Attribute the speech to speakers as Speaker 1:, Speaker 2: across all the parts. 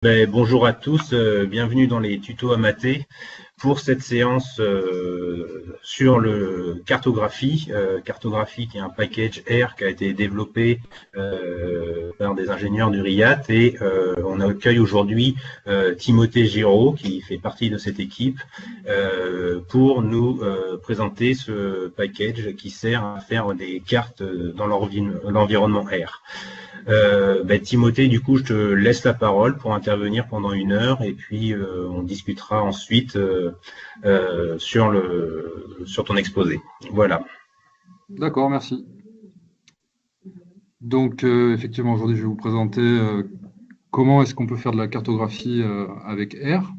Speaker 1: Bonjour à tous, bienvenue dans les tutos Amaté pour cette séance sur le cartographie qui est un package R qui a été développé par des ingénieurs du RIAT et on accueille aujourd'hui Timothée Giraud qui fait partie de cette équipe pour nous présenter ce package qui sert à faire des cartes dans l'environnement R. Timothée, du coup, je te laisse la parole pour intervenir pendant 1 heure et puis on discutera ensuite sur ton exposé. Voilà.
Speaker 2: D'accord, merci. Donc, effectivement, aujourd'hui, je vais vous présenter comment est-ce qu'on peut faire de la cartographie avec R.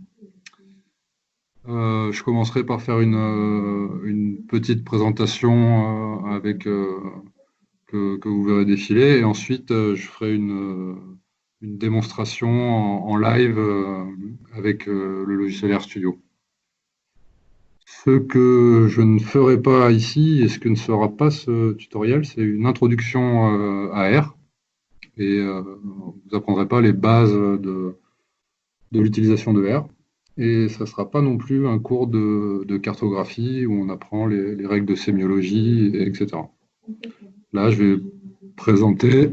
Speaker 2: Je commencerai par faire une petite présentation que vous verrez défiler, et ensuite je ferai une démonstration en live avec le logiciel RStudio. Ce que je ne ferai pas ici, et ce que ne sera pas ce tutoriel, c'est une introduction à R, et vous n'apprendrez pas les bases de l'utilisation de R, et ça ne sera pas non plus un cours de cartographie où on apprend les règles de sémiologie, etc. Là, je vais présenter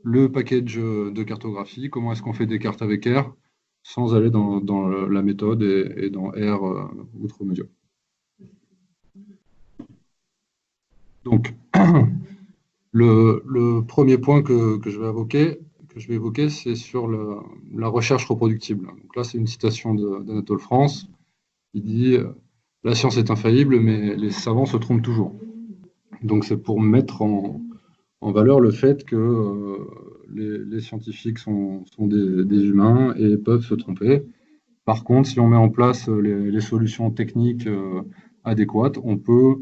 Speaker 2: le package de cartographie, comment est-ce qu'on fait des cartes avec R, sans aller dans la méthode et dans R outre mesure. Donc, le premier point que je vais évoquer, c'est sur la recherche reproductible. Donc là, c'est une citation d'Anatole France. Il dit « La science est infaillible, mais les savants se trompent toujours ». Donc c'est pour mettre en valeur le fait que les scientifiques sont des humains et peuvent se tromper. Par contre, si on met en place les solutions techniques adéquates, on peut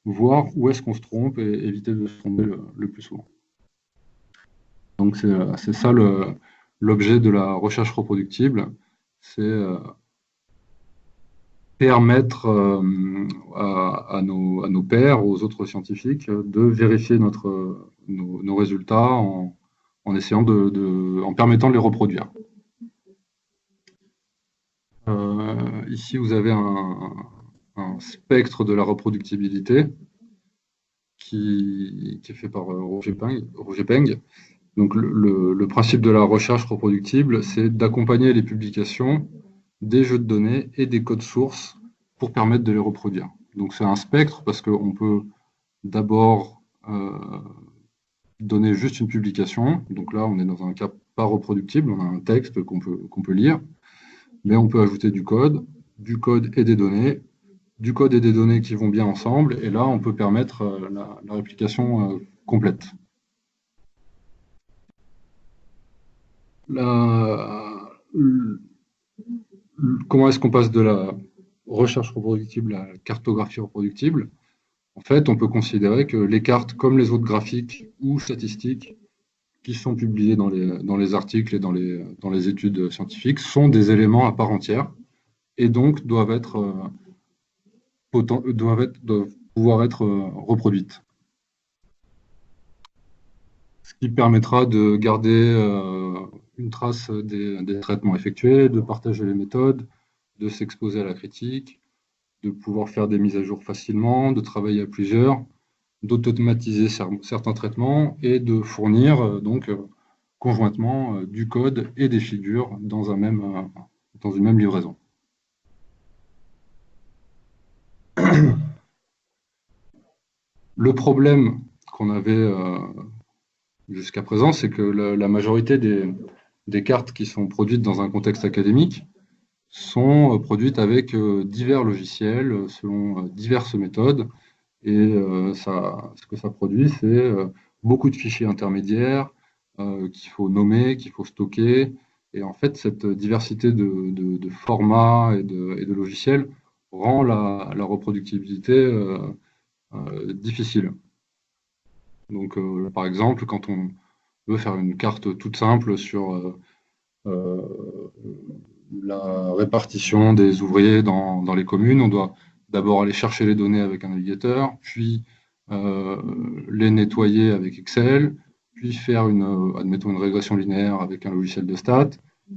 Speaker 2: voir où est-ce qu'on se trompe et éviter de se tromper le plus souvent. Donc c'est ça l'objet de la recherche reproductible, c'est permettre à nos pairs, aux autres scientifiques, de vérifier nos résultats en essayant en permettant de les reproduire. Ici, vous avez un spectre de la reproductibilité qui est fait par Roger Peng. Donc, le principe de la recherche reproductible, c'est d'accompagner les publications des jeux de données et des codes sources pour permettre de les reproduire. Donc, c'est un spectre parce qu'on peut d'abord donner juste une publication. Donc là, on est dans un cas pas reproductible, on a un texte qu'on peut lire, mais on peut ajouter du code et des données, du code et des données qui vont bien ensemble, et là, on peut permettre la réplication complète. Comment est-ce qu'on passe de la recherche reproductible à la cartographie reproductible? En fait, on peut considérer que les cartes, comme les autres graphiques ou statistiques qui sont publiés dans les articles et dans les études scientifiques, sont des éléments à part entière et donc doivent pouvoir être reproduites. Ce qui permettra de garder une trace des traitements effectués, de partager les méthodes, de s'exposer à la critique, de pouvoir faire des mises à jour facilement, de travailler à plusieurs, d'automatiser certains traitements et de fournir donc conjointement du code et des figures dans une même livraison. Le problème qu'on avait jusqu'à présent, c'est que la majorité des cartes qui sont produites dans un contexte académique sont produites avec divers logiciels, selon diverses méthodes, et ce que ça produit, c'est beaucoup de fichiers intermédiaires qu'il faut nommer, qu'il faut stocker, et en fait, cette diversité de formats et de logiciels rend la reproductibilité difficile. Donc, par exemple, quand on veut faire une carte toute simple sur la répartition des ouvriers dans les communes, on doit d'abord aller chercher les données avec un navigateur, puis les nettoyer avec Excel, puis faire admettons une régression linéaire avec un logiciel de stats,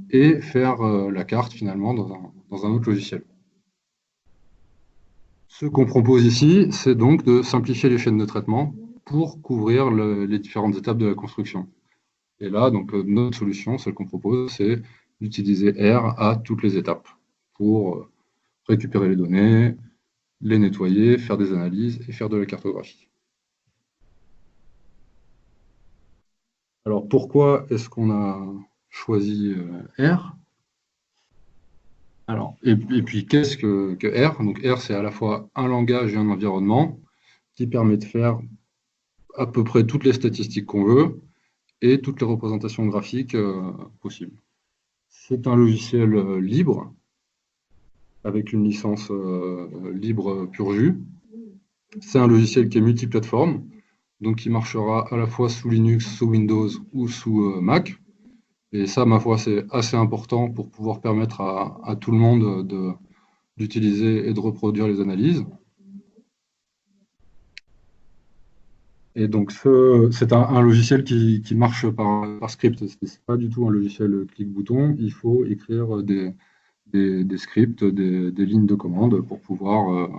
Speaker 2: et faire la carte finalement dans un autre logiciel. Ce qu'on propose ici, c'est donc de simplifier les chaînes de traitement pour couvrir les différentes étapes de la construction. Et là, donc, notre solution, celle qu'on propose, c'est d'utiliser R à toutes les étapes pour récupérer les données, les nettoyer, faire des analyses et faire de la cartographie. Alors, pourquoi est-ce qu'on a choisi R? Alors, et puis, qu'est-ce que R? Donc, R, c'est à la fois un langage et un environnement qui permet de faire à peu près toutes les statistiques qu'on veut et toutes les représentations graphiques possibles. C'est un logiciel libre, avec une licence libre pur jus. C'est un logiciel qui est multiplateforme, donc qui marchera à la fois sous Linux, sous Windows ou sous Mac. Et ça, ma foi, c'est assez important pour pouvoir permettre à tout le monde d'utiliser et de reproduire les analyses. Et donc, c'est un logiciel qui marche par script. Ce n'est pas du tout un logiciel clic-bouton. Il faut écrire des scripts, des lignes de commande pour pouvoir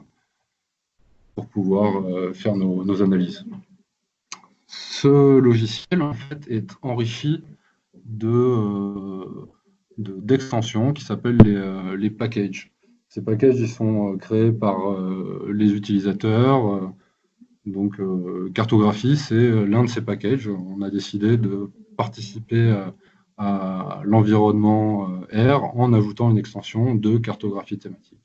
Speaker 2: faire nos analyses. Ce logiciel, en fait, est enrichi d'extensions qui s'appellent les packages. Ces packages, ils sont créés par les utilisateurs. Donc, cartographie, c'est l'un de ces packages. On a décidé de participer à l'environnement R en ajoutant une extension de cartographie thématique.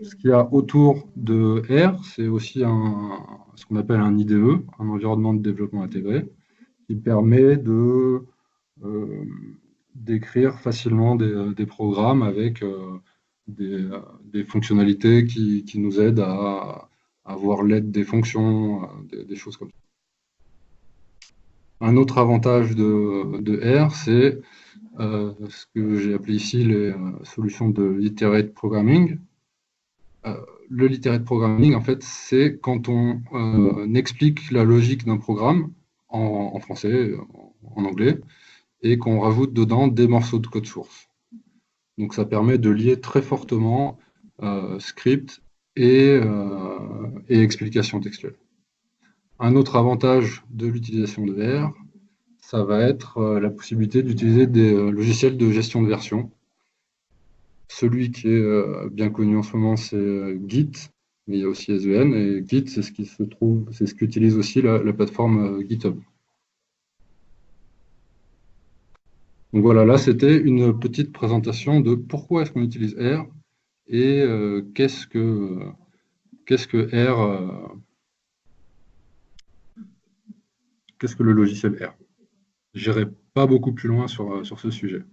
Speaker 2: Ce qu'il y a autour de R, c'est aussi ce qu'on appelle un IDE, un environnement de développement intégré, qui permet d'écrire facilement des programmes avec des fonctionnalités qui nous aident à avoir l'aide des fonctions, des choses comme ça. Un autre avantage de R, c'est ce que j'ai appelé ici les solutions de literate programming. Le literate programming, en fait, c'est quand on explique la logique d'un programme en français, en anglais, et qu'on rajoute dedans des morceaux de code source. Donc ça permet de lier très fortement script et explication textuelle. Un autre avantage de l'utilisation de R, ça va être la possibilité d'utiliser des logiciels de gestion de version. Celui qui est bien connu en ce moment, c'est Git, mais il y a aussi SVN, et Git, c'est ce qu'utilise aussi la plateforme GitHub. Donc voilà, là c'était une petite présentation de pourquoi est-ce qu'on utilise R et qu'est-ce que R, qu'est-ce que le logiciel R. J'irai pas beaucoup plus loin sur ce sujet.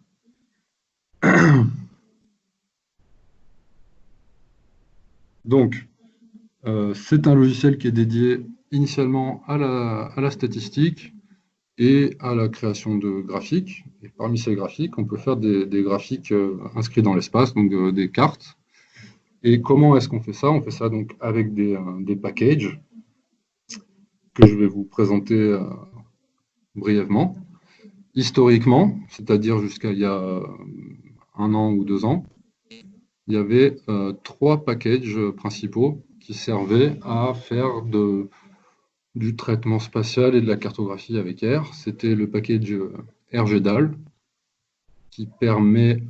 Speaker 2: Donc, c'est un logiciel qui est dédié initialement à la statistique et à la création de graphiques. Et parmi ces graphiques, on peut faire des graphiques inscrits dans l'espace, donc des cartes. Et comment est-ce qu'on fait ça? On fait ça donc avec des packages que je vais vous présenter brièvement. Historiquement, c'est-à-dire jusqu'à il y a 1 an ou 2 ans, il y avait 3 packages principaux qui servaient à faire du traitement spatial et de la cartographie avec R. C'était le package RGDAL qui permet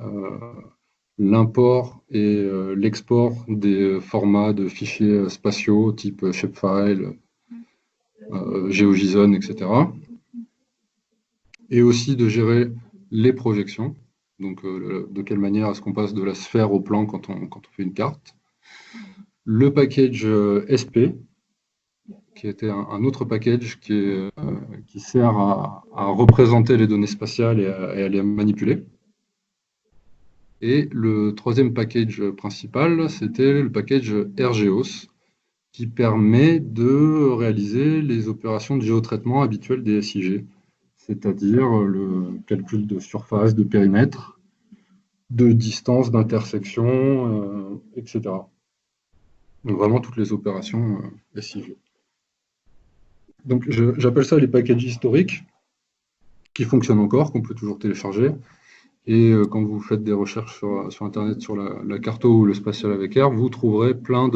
Speaker 2: l'import et l'export des formats de fichiers spatiaux type shapefile, GeoJSON, etc. Et aussi de gérer les projections, donc de quelle manière est-ce qu'on passe de la sphère au plan quand on fait une carte. Le package SP, qui était un autre package qui sert à représenter les données spatiales et à les manipuler. Et le troisième package principal, c'était le package RGEOS, qui permet de réaliser les opérations de géotraitement habituelles des SIG, c'est-à-dire le calcul de surface, de périmètre, de distance, d'intersection, etc. Donc vraiment toutes les opérations SIG. Donc j'appelle ça les packages historiques, qui fonctionne encore, qu'on peut toujours télécharger. Et quand vous faites des recherches sur Internet sur la carto ou le spatial avec R, vous trouverez plein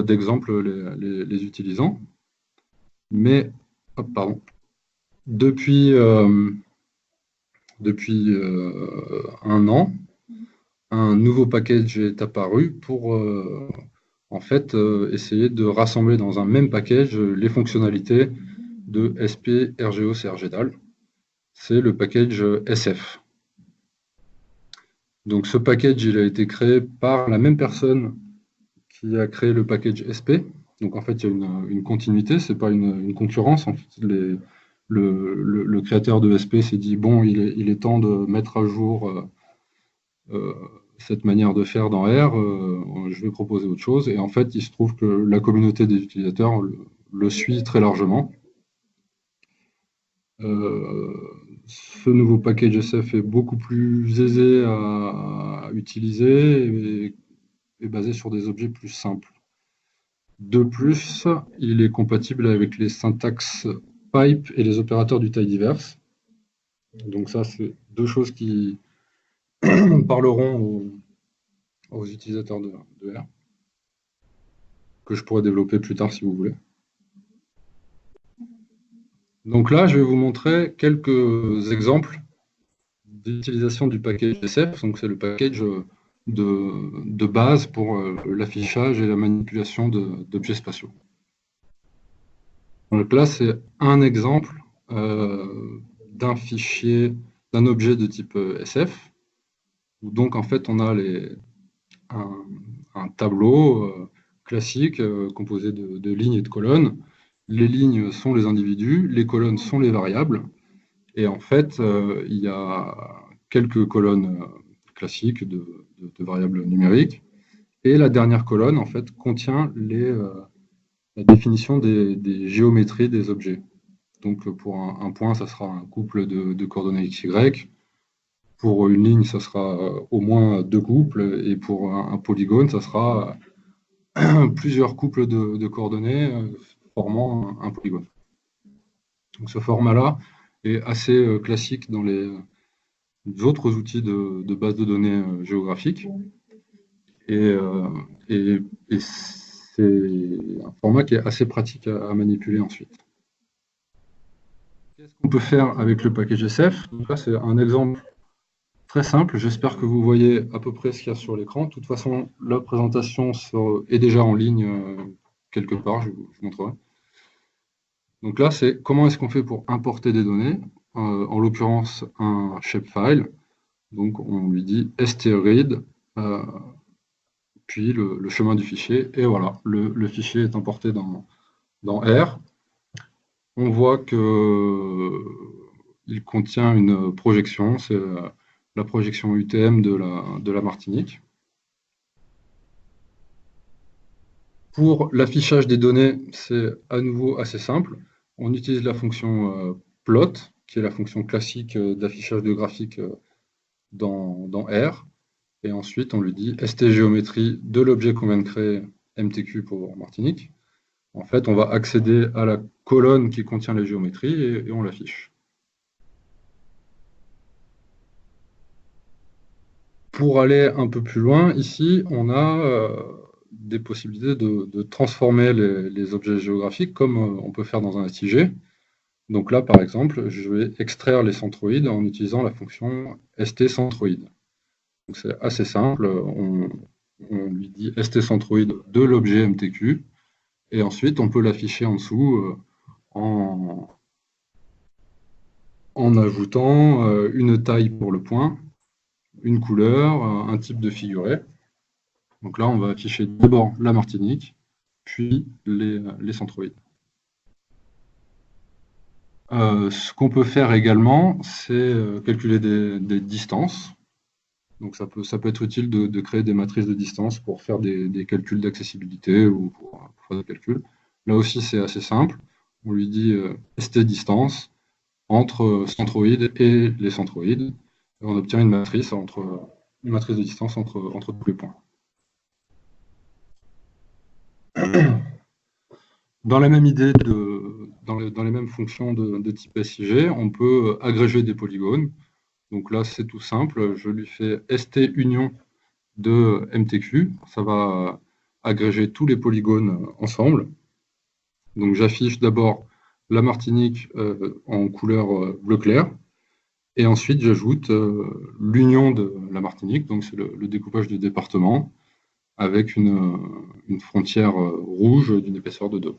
Speaker 2: d'exemples les utilisant. Mais, pardon, depuis un an, un nouveau package est apparu pour en fait essayer de rassembler dans un même package les fonctionnalités de SP, RGO, CRGDAL. C'est le package SF. Donc ce package, il a été créé par la même personne qui a créé le package SP. Donc en fait, il y a une continuité, c'est pas une concurrence. En fait, le créateur de SP s'est dit, bon, il est temps de mettre à jour cette manière de faire dans R, je vais proposer autre chose. Et en fait, il se trouve que la communauté des utilisateurs le suit très largement. Ce nouveau package SF est beaucoup plus aisé à utiliser et est basé sur des objets plus simples. De plus, il est compatible avec les syntaxes pipe et les opérateurs du tidyverse. Donc ça, c'est deux choses qui parleront aux utilisateurs de R, que je pourrais développer plus tard si vous voulez. Donc là, je vais vous montrer quelques exemples d'utilisation du package SF. Donc c'est le package de base pour l'affichage et la manipulation d'objets spatiaux. Donc là, c'est un exemple d'un fichier, d'un objet de type SF, où donc en fait on a un tableau classique composé de lignes et de colonnes. Les lignes sont les individus, les colonnes sont les variables, et en fait il y a quelques colonnes classiques de variables numériques, et la dernière colonne en fait contient la définition des géométries des objets. Donc pour un point, ça sera un couple de coordonnées x, y. Pour une ligne, ça sera au moins deux couples, et pour un polygone, ça sera plusieurs couples de coordonnées formant un polygone. Donc ce format-là est assez classique dans les autres outils de base de données géographiques. Et c'est un format qui est assez pratique à manipuler ensuite. Qu'est-ce qu'on peut faire avec le package SF? Donc là, c'est un exemple très simple. J'espère que vous voyez à peu près ce qu'il y a sur l'écran. De toute façon, la présentation est déjà en ligne quelque part, je vous montrerai. Donc là, c'est comment est-ce qu'on fait pour importer des données, en l'occurrence un shapefile. Donc on lui dit strread, puis le chemin du fichier, et voilà, le fichier est importé dans R. On voit qu'il contient une projection, c'est la projection UTM de la Martinique. Pour l'affichage des données, c'est à nouveau assez simple. On utilise la fonction plot, qui est la fonction classique d'affichage de graphique dans R. Et ensuite, on lui dit stgéométrie de l'objet qu'on vient de créer, MTQ pour Martinique. En fait, on va accéder à la colonne qui contient les géométries et on l'affiche. Pour aller un peu plus loin, ici, on a des possibilités de transformer les objets géographiques comme on peut faire dans un SIG. Donc là, par exemple, je vais extraire les centroïdes en utilisant la fonction stcentroid. Donc c'est assez simple, on lui dit stcentroid de l'objet MTQ, et ensuite on peut l'afficher en dessous en ajoutant une taille pour le point, une couleur, un type de figuré. Donc là, on va afficher d'abord la Martinique, puis les centroïdes. Ce qu'on peut faire également, c'est calculer des distances. Donc ça peut être utile de créer des matrices de distance pour faire des calculs d'accessibilité ou pour faire des calculs. Là aussi, c'est assez simple. On lui dit st distance entre centroïdes et les centroïdes. Et on obtient une matrice de distance entre tous les points. Dans la même idée dans les mêmes fonctions de type SIG, on peut agréger des polygones. Donc là, c'est tout simple. Je lui fais ST union de MTQ. Ça va agréger tous les polygones ensemble. Donc j'affiche d'abord la Martinique en couleur bleu clair. Et ensuite, j'ajoute l'union de la Martinique. Donc c'est le découpage du département avec une frontière rouge d'une épaisseur de 2.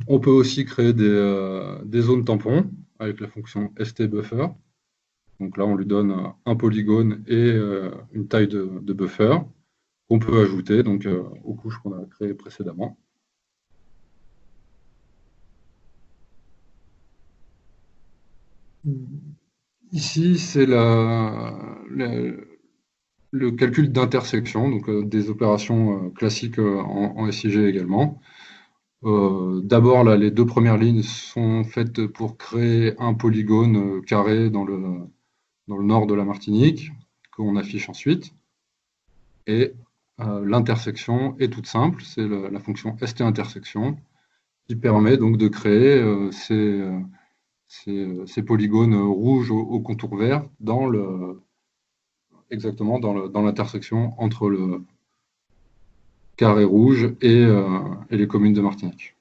Speaker 2: On peut aussi créer des zones tampons avec la fonction stBuffer. Donc là, on lui donne un polygone et une taille de buffer qu'on peut ajouter donc, aux couches qu'on a créées précédemment. Ici, c'est le calcul d'intersection, donc des opérations classiques en SIG également. D'abord, les 2 premières lignes sont faites pour créer un polygone carré dans le nord de la Martinique, qu'on affiche ensuite. Et l'intersection est toute simple, c'est la fonction ST-intersection qui permet donc de créer ces polygones rouges au contour vert exactement dans l'intersection entre le carré rouge et les communes de Martinique.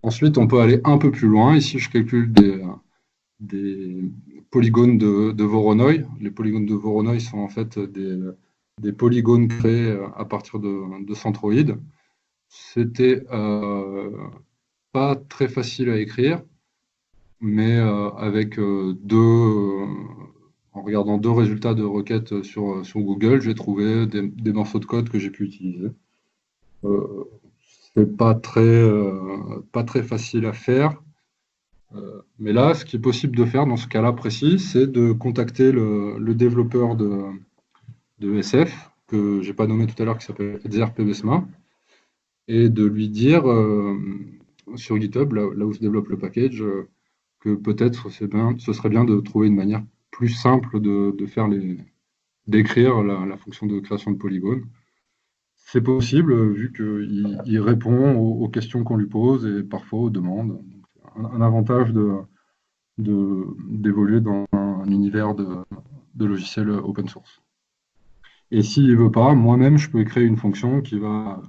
Speaker 2: Ensuite, on peut aller un peu plus loin. Ici, je calcule des polygones de Voronoi. Les polygones de Voronoi sont en fait des polygones créés à partir de centroïdes. C'était pas très facile à écrire, mais avec en regardant 2 résultats de requêtes sur Google, j'ai trouvé des morceaux de code que j'ai pu utiliser. C'est pas très facile à faire. Mais là, ce qui est possible de faire dans ce cas-là précis, c'est de contacter le développeur de SF, que je n'ai pas nommé tout à l'heure, qui s'appelle EdzerPBSMA, et de lui dire sur GitHub, là où se développe le package, que peut-être ce serait bien de trouver une manière plus simple d'écrire la fonction de création de polygones. C'est possible, vu qu'il répond aux questions qu'on lui pose et parfois aux demandes. Un avantage d'évoluer dans un univers de logiciels open source. Et s'il ne veut pas, moi-même, je peux créer une fonction qui va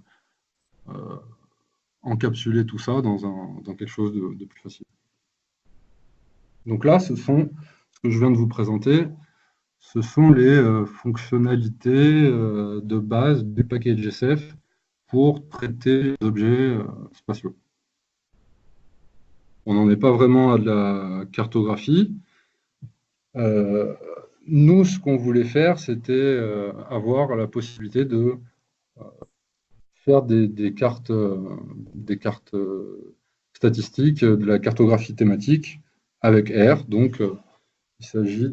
Speaker 2: encapsuler tout ça dans quelque chose de plus facile. Donc là, ce que je viens de vous présenter, ce sont les fonctionnalités de base du package SF pour traiter les objets spatiaux. On n'en est pas vraiment à de la cartographie. Nous, ce qu'on voulait faire, c'était avoir la possibilité de faire des cartes statistiques, de la cartographie thématique avec R. Donc, il s'agit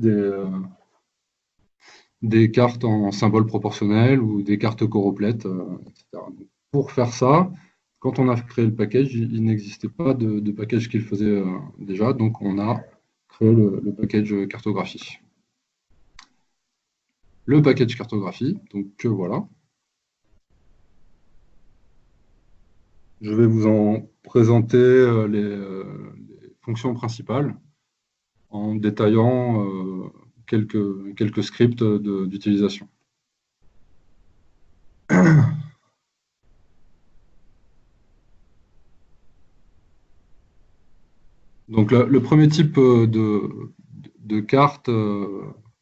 Speaker 2: des cartes en symboles proportionnels ou des cartes choroplètes, etc. Donc, pour faire ça, quand on a créé le package, il n'existait pas de package qui le faisait déjà, donc on a créé le package cartographie. Le package cartographie, donc voilà. Je vais vous en présenter les fonctions principales en détaillant quelques scripts d'utilisation. Donc le premier type de carte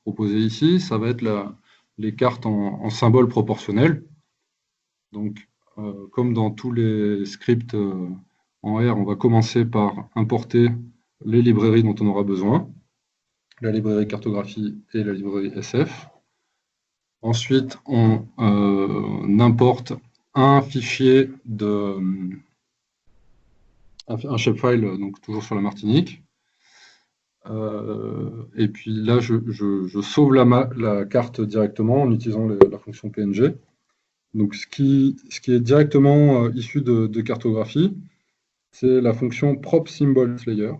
Speaker 2: proposée ici, ça va être les cartes en symboles proportionnels. Donc, comme dans tous les scripts en R, on va commencer par importer les librairies dont on aura besoin, la librairie cartographie et la librairie SF. Ensuite, on importe un fichier un shapefile, donc toujours sur la Martinique. Et puis là, je sauve la carte directement en utilisant la fonction PNG. Donc, ce qui est directement issu de cartographie, c'est la fonction prop symbol layer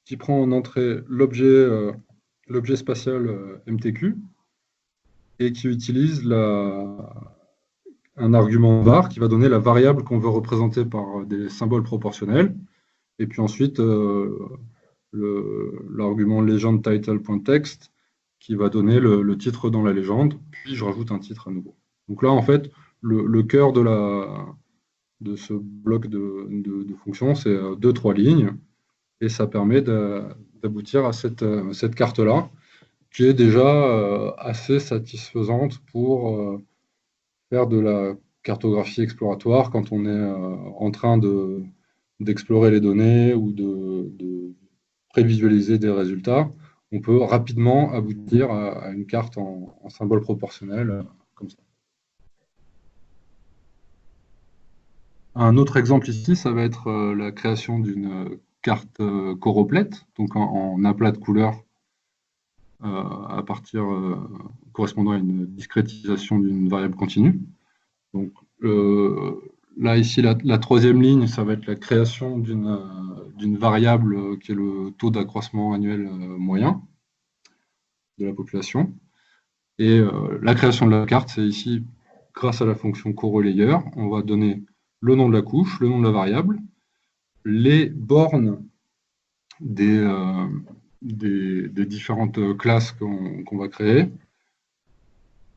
Speaker 2: qui prend en entrée l'objet spatial MTQ et qui utilise un argument var qui va donner la variable qu'on veut représenter par des symboles proportionnels. Et puis ensuite, l'argument legend title.text qui va donner le titre dans la légende, puis je rajoute un titre à nouveau. Donc là, en fait, le cœur de ce bloc de fonctions, c'est 2-3 lignes, et ça permet d'aboutir à cette carte-là, qui est déjà assez satisfaisante pour faire de la cartographie exploratoire quand on est en train d'explorer les données ou de prévisualiser des résultats. On peut rapidement aboutir à une carte en symbole proportionnel, comme ça. Un autre exemple ici, ça va être la création d'une carte choroplète, donc en aplat de couleurs à partir correspondant à une discrétisation d'une variable continue. Donc là, ici, la troisième ligne, ça va être la création d'une variable qui est le taux d'accroissement annuel moyen de la population. Et la création de la carte, c'est ici, grâce à la fonction correlayer, on va donner le nom de la couche, le nom de la variable, les bornes des différentes classes qu'on va créer,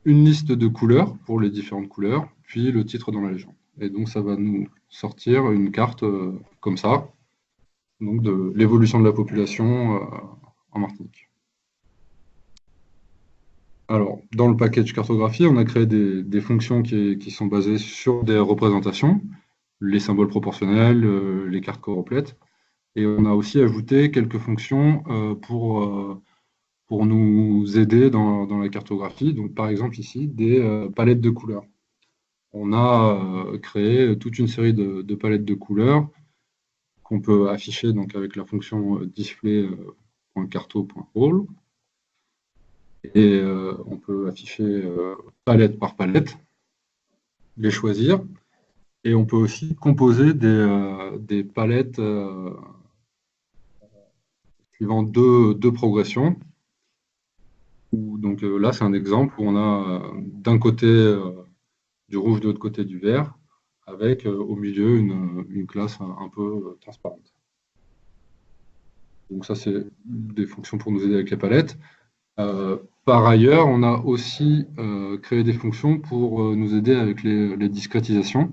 Speaker 2: une liste de couleurs pour les différentes couleurs, puis le titre dans la légende. Et donc ça va nous sortir une carte comme ça, donc de l'évolution de la population en Martinique. Alors, dans le package cartographie, on a créé des fonctions qui sont basées sur des représentations, les symboles proportionnels, les cartes choroplètes, et on a aussi ajouté quelques fonctions pour nous aider dans la cartographie. Donc, par exemple, ici, des palettes de couleurs. On a créé toute une série de palettes de couleurs qu'on peut afficher donc, avec la fonction display.carto.all. Et on peut afficher palette par palette, les choisir. Et on peut aussi composer des palettes suivant deux progressions. Donc là, c'est un exemple où on a d'un côté du rouge, de l'autre côté du vert, avec au milieu une classe un peu transparente. Donc ça, c'est des fonctions pour nous aider avec les palettes. Par ailleurs, on a aussi créé des fonctions pour nous aider avec les discrétisations,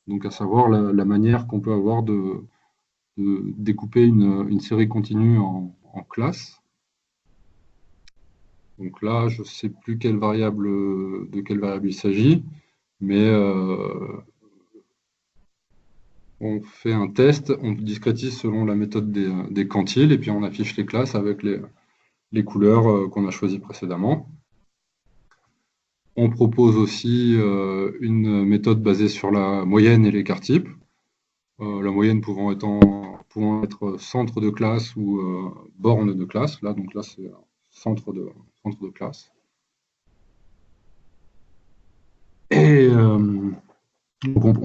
Speaker 2: donc à savoir la manière qu'on peut avoir de découper une série continue en classes. Donc là, je ne sais plus de quelle variable il s'agit, mais on fait un test, on discrétise selon la méthode des quantiles, et puis on affiche les classes avec les couleurs qu'on a choisies précédemment. On propose aussi une méthode basée sur la moyenne et l'écart type. La moyenne pouvant être centre de classe ou borne de classe. Donc là, c'est centre de classe. Et on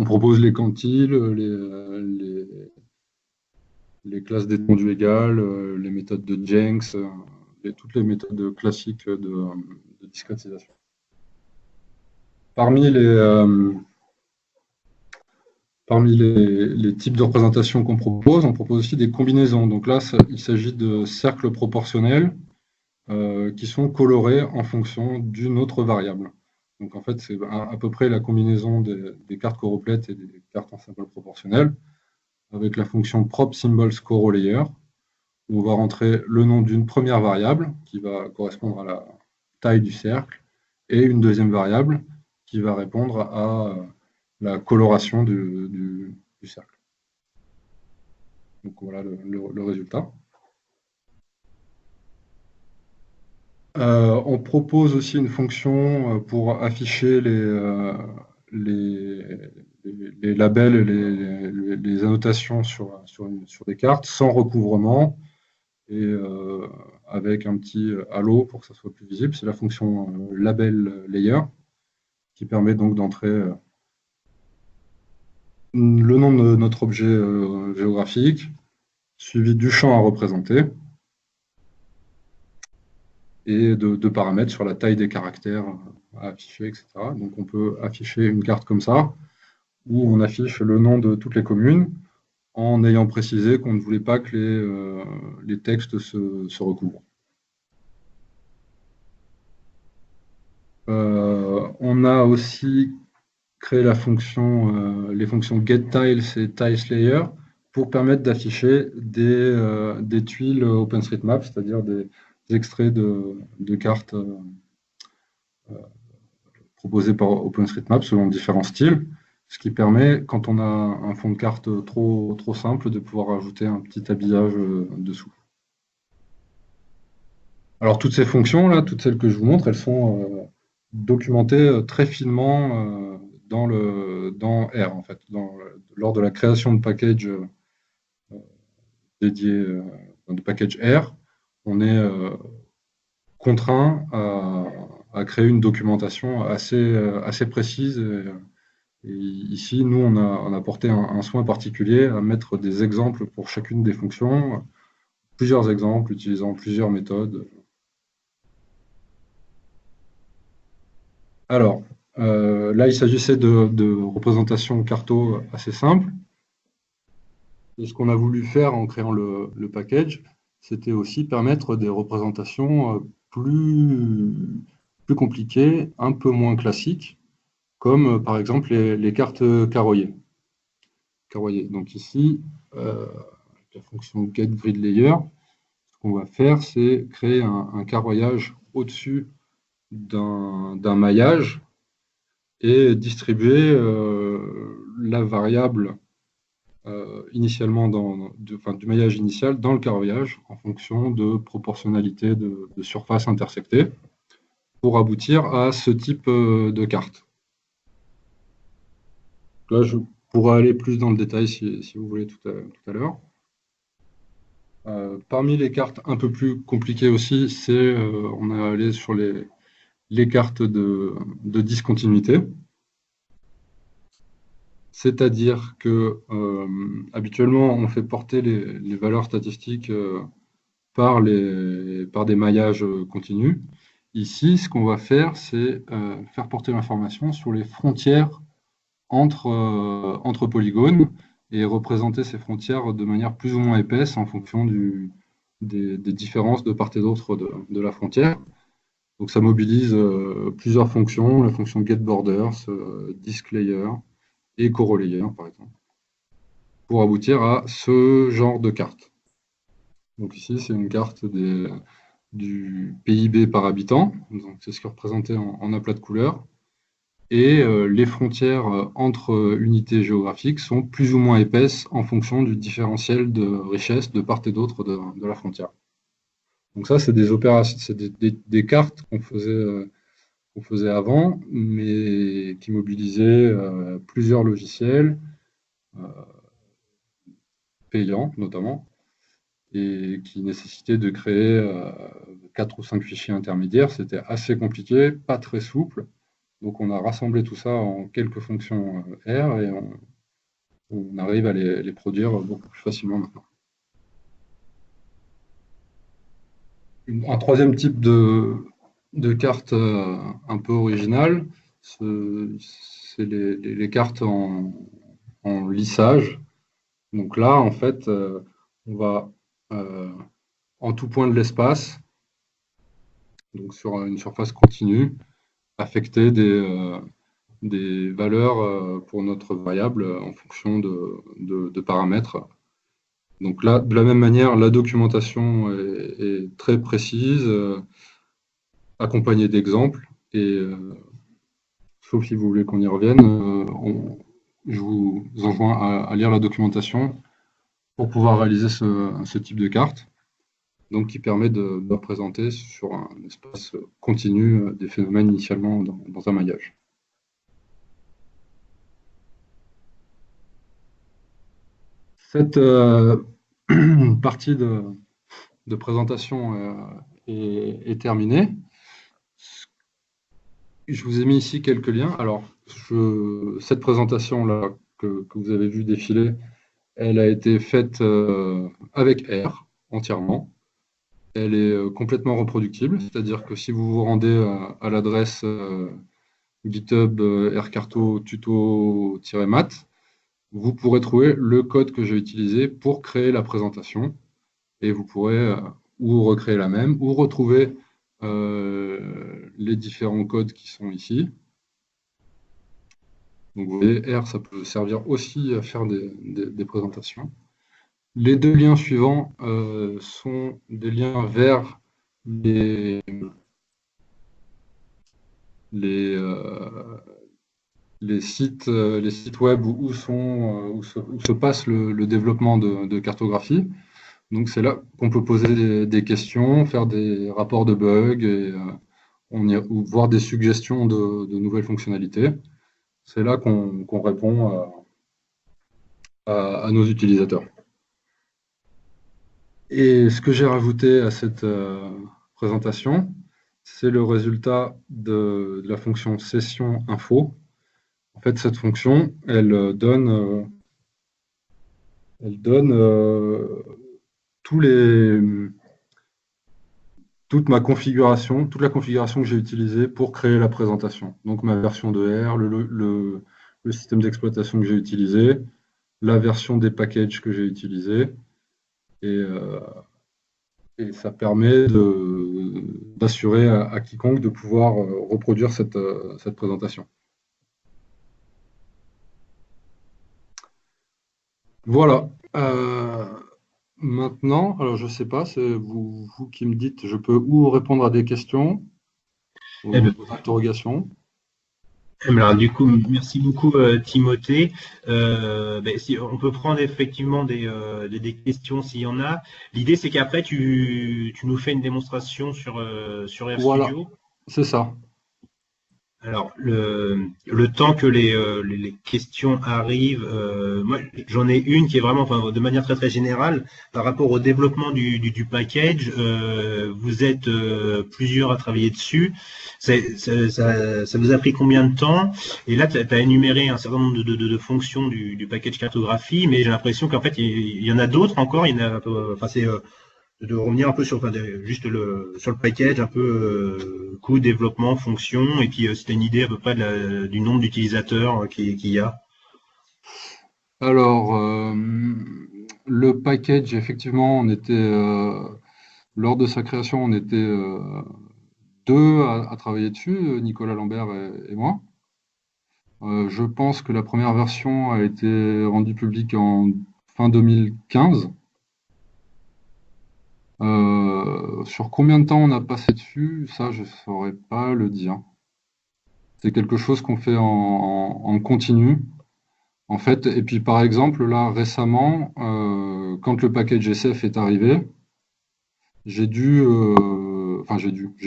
Speaker 2: propose les quantiles, les classes d'étendue égale, les méthodes de Jenks, toutes les méthodes classiques de discrétisation. Parmi les types de représentations qu'on propose, on propose aussi des combinaisons. Donc là, il s'agit de cercles proportionnels qui sont colorés en fonction d'une autre variable. Donc en fait, c'est à peu près la combinaison des cartes choroplètes et des cartes en symboles proportionnels, avec la fonction prop symbols correlayer, où on va rentrer le nom d'une première variable qui va correspondre à la taille du cercle, et une deuxième variable qui va répondre à la coloration du cercle. Donc voilà le résultat. On propose aussi une fonction pour afficher les labels et les annotations sur des cartes sans recouvrement et avec un petit halo pour que ça soit plus visible. C'est la fonction label layer qui permet donc d'entrer le nom de notre objet géographique, suivi du champ à représenter. et de paramètres sur la taille des caractères à afficher, etc. Donc on peut afficher une carte comme ça, où on affiche le nom de toutes les communes, en ayant précisé qu'on ne voulait pas que les textes se recouvrent. On a aussi créé les fonctions getTiles et TilesLayer pour permettre d'afficher des tuiles OpenStreetMap, c'est-à-dire des extraits de cartes proposées par OpenStreetMap selon différents styles, ce qui permet, quand on a un fond de carte trop simple, de pouvoir ajouter un petit habillage dessous. Alors toutes ces fonctions-là, toutes celles que je vous montre, elles sont documentées très finement dans R, en fait. Lors de la création de packages dédiés, de package R, on est contraint à créer une documentation assez précise. Et ici, nous, on a porté un soin particulier à mettre des exemples pour chacune des fonctions, plusieurs exemples utilisant plusieurs méthodes. Alors, là, il s'agissait de représentations carto assez simples. Et ce qu'on a voulu faire en créant le package, c'était aussi permettre des représentations plus compliquées, un peu moins classiques, comme par exemple les cartes carroyées. Donc ici, la fonction getGridLayer, ce qu'on va faire, c'est créer un carroyage au-dessus d'un maillage et distribuer la variable initialement du maillage initial dans le carroyage en fonction de proportionnalité de surface intersectée pour aboutir à ce type de carte. Là, je pourrais aller plus dans le détail si vous voulez tout à l'heure. Parmi les cartes un peu plus compliquées aussi, on est allé sur les cartes de discontinuité. C'est-à-dire que habituellement, on fait porter les valeurs statistiques par des maillages continus. Ici, ce qu'on va faire, c'est faire porter l'information sur les frontières entre polygones et représenter ces frontières de manière plus ou moins épaisse en fonction des différences de part et d'autre de la frontière. Donc ça mobilise plusieurs fonctions, la fonction getBorders, diskLayer et CorroLayer, par exemple, pour aboutir à ce genre de carte. Donc ici, c'est une carte du PIB par habitant, donc c'est ce qui est représenté en aplat de couleur, et les frontières entre unités géographiques sont plus ou moins épaisses en fonction du différentiel de richesse de part et d'autre de la frontière. Donc ça, c'est des opérations, c'est des cartes qu'on faisait avant, mais qui mobilisaient plusieurs logiciels, payants notamment, et qui nécessitaient de créer 4 ou 5 fichiers intermédiaires. C'était assez compliqué, pas très souple. Donc on a rassemblé tout ça en quelques fonctions R et on arrive à les produire beaucoup plus facilement maintenant. Un troisième type de carte un peu originale, c'est les cartes en lissage. Donc là, en fait, on va en tout point de l'espace, donc sur une surface continue, affecter des valeurs pour notre variable en fonction de paramètres. Donc là, de la même manière, la documentation est très précise, accompagnée d'exemples. Et sauf si vous voulez qu'on y revienne, je vous enjoins à lire la documentation pour pouvoir réaliser ce type de carte, donc qui permet de représenter sur un espace continu des phénomènes initialement dans un maillage. Cette partie de présentation est terminée. Je vous ai mis ici quelques liens. Alors, cette présentation-là que vous avez vu défiler, elle a été faite avec R entièrement. elle est complètement reproductible, c'est-à-dire que si vous vous rendez à l'adresse GitHub rcarto tuto-math, vous pourrez trouver le code que j'ai utilisé pour créer la présentation et vous pourrez ou recréer la même ou retrouver les différents codes qui sont ici. Donc vous voyez, R, ça peut servir aussi à faire des présentations. Les deux liens suivants sont des liens vers les sites web où se passe le développement de cartographie. Donc c'est là qu'on peut poser des questions, faire des rapports de bugs et ou voir des suggestions de nouvelles fonctionnalités. C'est là qu'on répond à nos utilisateurs. Et ce que j'ai rajouté à cette présentation, c'est le résultat de la fonction session info. En fait, cette fonction, elle donne toute ma configuration, toute la configuration que j'ai utilisée pour créer la présentation. Donc ma version de R, le système d'exploitation que j'ai utilisé, la version des packages que j'ai utilisé, et ça permet d'assurer à quiconque de pouvoir reproduire cette présentation. Voilà. Maintenant, alors je ne sais pas, c'est vous qui me dites, je peux ou répondre à des questions, aux interrogations.
Speaker 1: Alors, du coup, merci beaucoup Timothée. Si, on peut prendre effectivement des questions s'il y en a. L'idée, c'est qu'après, tu nous fais une démonstration sur RStudio.
Speaker 2: Voilà, c'est ça.
Speaker 1: Alors, le temps que les questions arrivent, moi j'en ai une qui est vraiment, enfin, de manière très très générale, par rapport au développement du package, vous êtes plusieurs à travailler dessus. Ça vous a pris combien de temps? Et là, tu as énuméré un certain nombre de fonctions du package cartographie, mais j'ai l'impression qu'en fait, il y en a d'autres encore. Il y en a, enfin, c'est de revenir un peu sur, enfin, juste sur le package, un peu coût, développement, fonction, et puis c'était une idée à peu près du nombre d'utilisateurs qu'il y a.
Speaker 2: Alors, le package, effectivement, on était, lors de sa création, on était deux à travailler dessus, Nicolas Lambert et moi. Je pense que la première version a été rendue publique en fin 2015. Sur combien de temps on a passé dessus, ça je saurais pas le dire. C'est quelque chose qu'on fait en continu, en fait. Et puis par exemple, là récemment, quand le package SF est arrivé, j'ai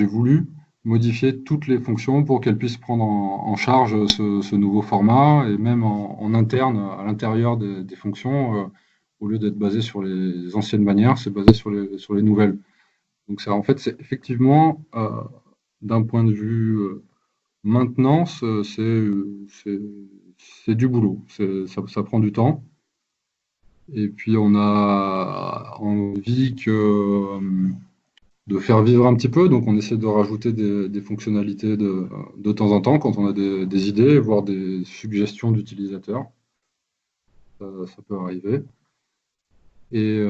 Speaker 2: voulu modifier toutes les fonctions pour qu'elles puissent prendre en charge ce nouveau format et même en interne, à l'intérieur des fonctions, au lieu d'être basé sur les anciennes manières, c'est basé sur les nouvelles. Donc en fait, c'est effectivement, d'un point de vue maintenance, c'est du boulot, ça prend du temps. Et puis on a envie de faire vivre un petit peu, donc on essaie de rajouter des fonctionnalités de temps en temps quand on a des idées, voire des suggestions d'utilisateurs. Ça peut arriver. Et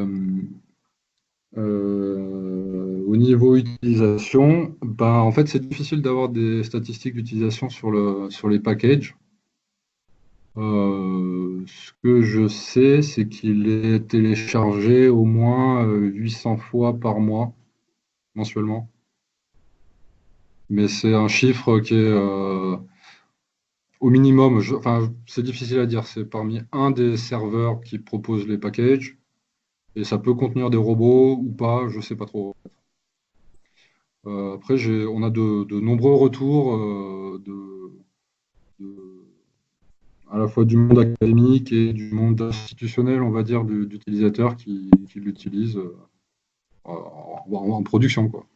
Speaker 2: au niveau utilisation, en fait, c'est difficile d'avoir des statistiques d'utilisation sur les packages. Ce que je sais, c'est qu'il est téléchargé au moins 800 fois par mois, mensuellement. Mais c'est un chiffre qui est au minimum, enfin, c'est difficile à dire, c'est parmi un des serveurs qui propose les packages, et ça peut contenir des robots ou pas, je sais pas trop. Après, on a de nombreux retours à la fois du monde académique et du monde institutionnel, on va dire, d'utilisateurs qui l'utilisent en production, quoi.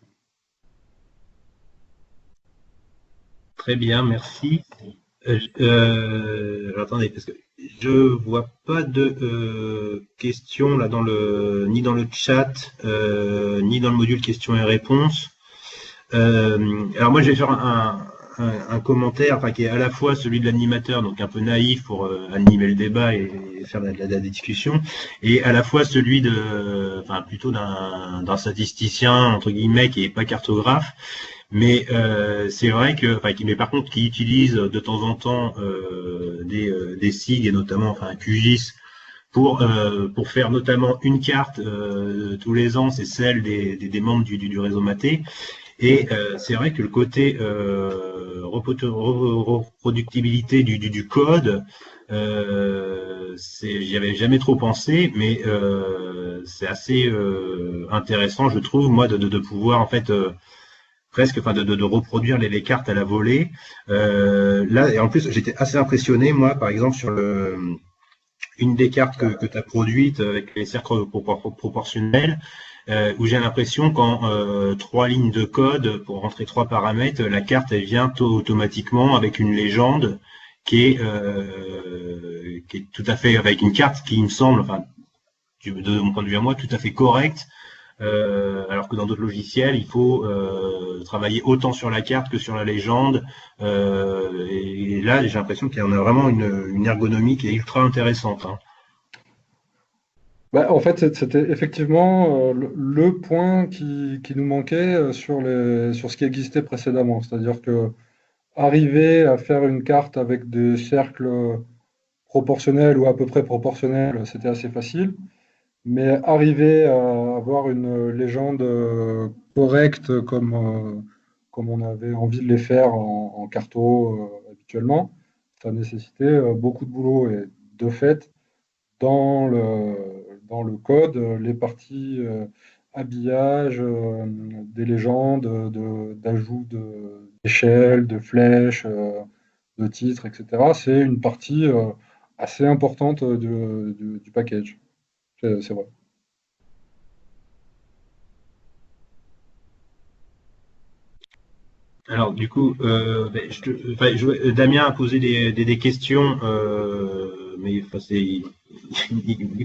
Speaker 1: Très bien, merci. Attendez, parce que je vois pas de questions là ni dans le chat, ni dans le module questions et réponses. Alors moi, je vais faire un commentaire, enfin, qui est à la fois celui de l'animateur, donc un peu naïf pour animer le débat et faire la discussion, et à la fois celui enfin, plutôt d'un statisticien entre guillemets qui est pas cartographe. Mais c'est vrai que, enfin, mais par contre, qui utilise de temps en temps des SIG et notamment, enfin, QGIS pour faire notamment une carte tous les ans, c'est celle des membres du réseau Maté. Et c'est vrai que le côté reproductibilité du code, j'y avais jamais trop pensé, mais c'est assez intéressant, je trouve, moi, de pouvoir en fait presque, enfin, de reproduire les cartes à la volée. Là, et en plus, j'étais assez impressionné, moi, par exemple, sur une des cartes que tu as produites avec les cercles proportionnels, où j'ai l'impression qu'en 3 lignes de code, pour rentrer 3 paramètres, la carte, elle vient automatiquement avec une légende qui est tout à fait, avec une carte qui me semble, enfin, de mon point de vue à moi, tout à fait correcte. Alors que dans d'autres logiciels, il faut travailler autant sur la carte que sur la légende. Et là, j'ai l'impression qu'il y en a vraiment une ergonomie qui est ultra intéressante, hein.
Speaker 3: Bah, en fait, c'était effectivement le point qui nous manquait sur ce qui existait précédemment. C'est-à-dire que arriver à faire une carte avec des cercles proportionnels ou à peu près proportionnels, c'était assez facile. Mais arriver à avoir une légende correcte comme on avait envie de les faire en carto habituellement, ça nécessitait beaucoup de boulot. Et de fait, dans le code, les parties habillage, des légendes, d'ajout d'échelles, de flèches, de titres, etc., c'est une partie assez importante du package. C'est vrai.
Speaker 1: Alors, du coup, ben, enfin, Damien a posé des questions, mais enfin, il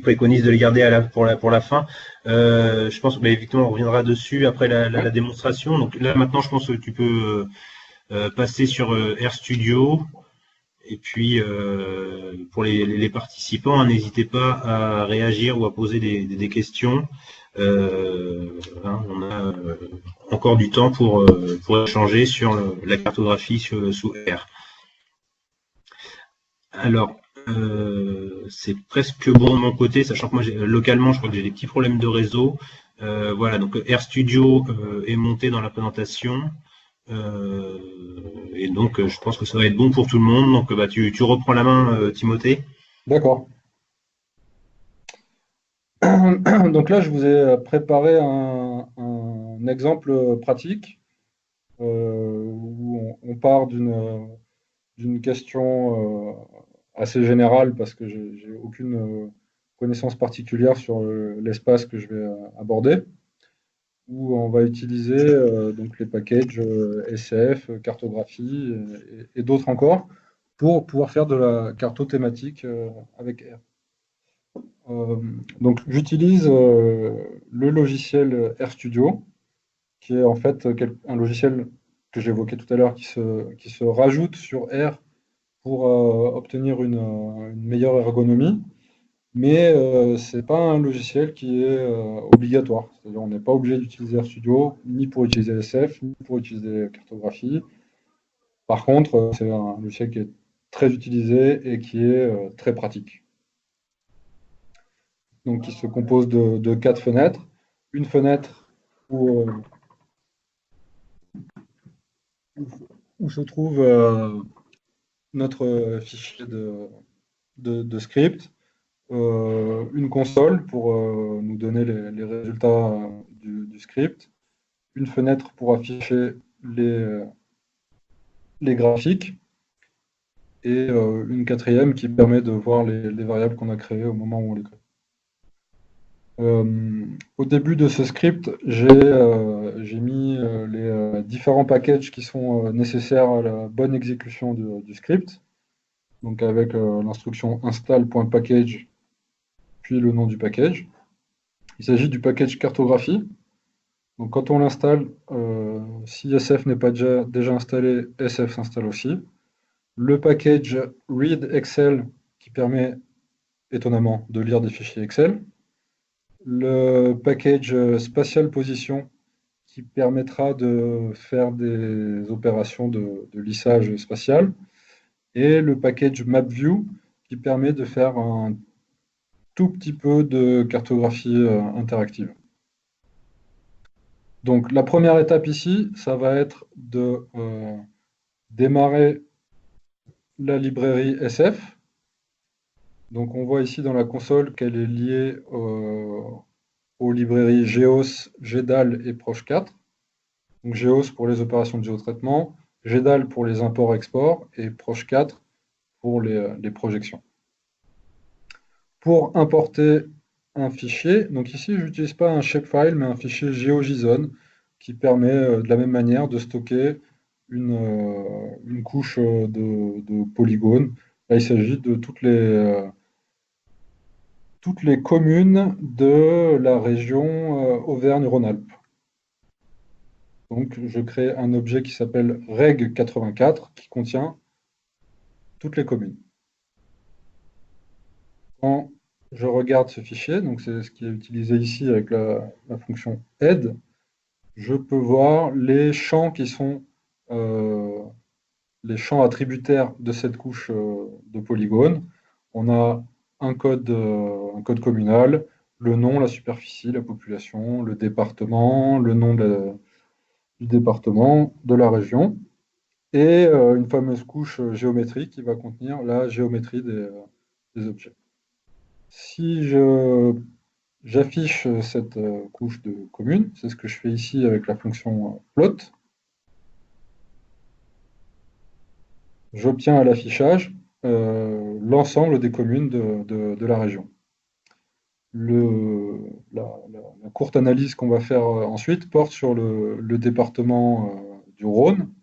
Speaker 1: préconise de les garder pour la fin. Je pense, mais effectivement, on reviendra dessus après la démonstration. Donc là, maintenant, je pense que tu peux passer sur RStudio. Et puis, pour les participants, hein, n'hésitez pas à réagir ou à poser des questions. Hein, on a encore du temps pour échanger sur la cartographie sous R. Alors, c'est presque bon de mon côté, sachant que moi, localement, je crois que j'ai des petits problèmes de réseau. Voilà, donc RStudio est monté dans la présentation. Et donc, je pense que ça va être bon pour tout le monde. Donc, bah, tu reprends la main, Timothée.
Speaker 3: D'accord. Donc là, je vous ai préparé un exemple pratique où on part d'une question assez générale parce que j'ai aucune connaissance particulière sur l'espace que je vais aborder, où on va utiliser donc les packages SF, cartographie et d'autres encore pour pouvoir faire de la carto thématique avec R. Donc j'utilise le logiciel RStudio, qui est en fait un logiciel que j'évoquais tout à l'heure qui se rajoute sur R pour obtenir une meilleure ergonomie. Mais ce n'est pas un logiciel qui est obligatoire. C'est-à-dire on n'est pas obligé d'utiliser RStudio ni pour utiliser SF, ni pour utiliser cartographie. Par contre, c'est un logiciel qui est très utilisé et qui est très pratique. Donc, qui se compose de 4 fenêtres. Une fenêtre où se trouve notre fichier de script, une console pour nous donner les résultats du script, une fenêtre pour afficher les graphiques, et une quatrième qui permet de voir les variables qu'on a créées au moment où on les crée. Au début de ce script, j'ai mis les différents packages qui sont nécessaires à la bonne exécution du script. donc avec l'instruction install.package, puis le nom du package. Il s'agit du package cartographie. Donc quand on l'installe, si SF n'est pas déjà installé, SF s'installe aussi. Le package read Excel qui permet étonnamment de lire des fichiers Excel. Le package spatial position qui permettra de faire des opérations de lissage spatial. Et le package MapView qui permet de faire un tout petit peu de cartographie interactive. Donc la première étape ici, ça va être de démarrer la librairie SF. Donc on voit ici dans la console qu'elle est liée aux librairies GEOS, GEDAL et Proche4. Donc GEOS pour les opérations de géotraitement, GEDAL pour les imports-exports et Proche4 pour les projections. Pour importer un fichier, donc ici je n'utilise pas un shapefile mais un fichier GeoJSON qui permet de la même manière de stocker une couche de polygones. Là il s'agit de toutes les communes de la région Auvergne-Rhône-Alpes. Donc je crée un objet qui s'appelle reg84 qui contient toutes les communes. Quand je regarde ce fichier, donc c'est ce qui est utilisé ici avec la fonction add, je peux voir les champs qui sont les champs attributaires de cette couche de polygones. On a un code communal, le nom, la superficie, la population, le département, le nom du département, de la région, et une fameuse couche géométrique qui va contenir la géométrie des objets. Si j'affiche cette couche de commune, c'est ce que je fais ici avec la fonction plot, j'obtiens à l'affichage l'ensemble des communes de la région. La courte analyse qu'on va faire ensuite porte sur le département du Rhône,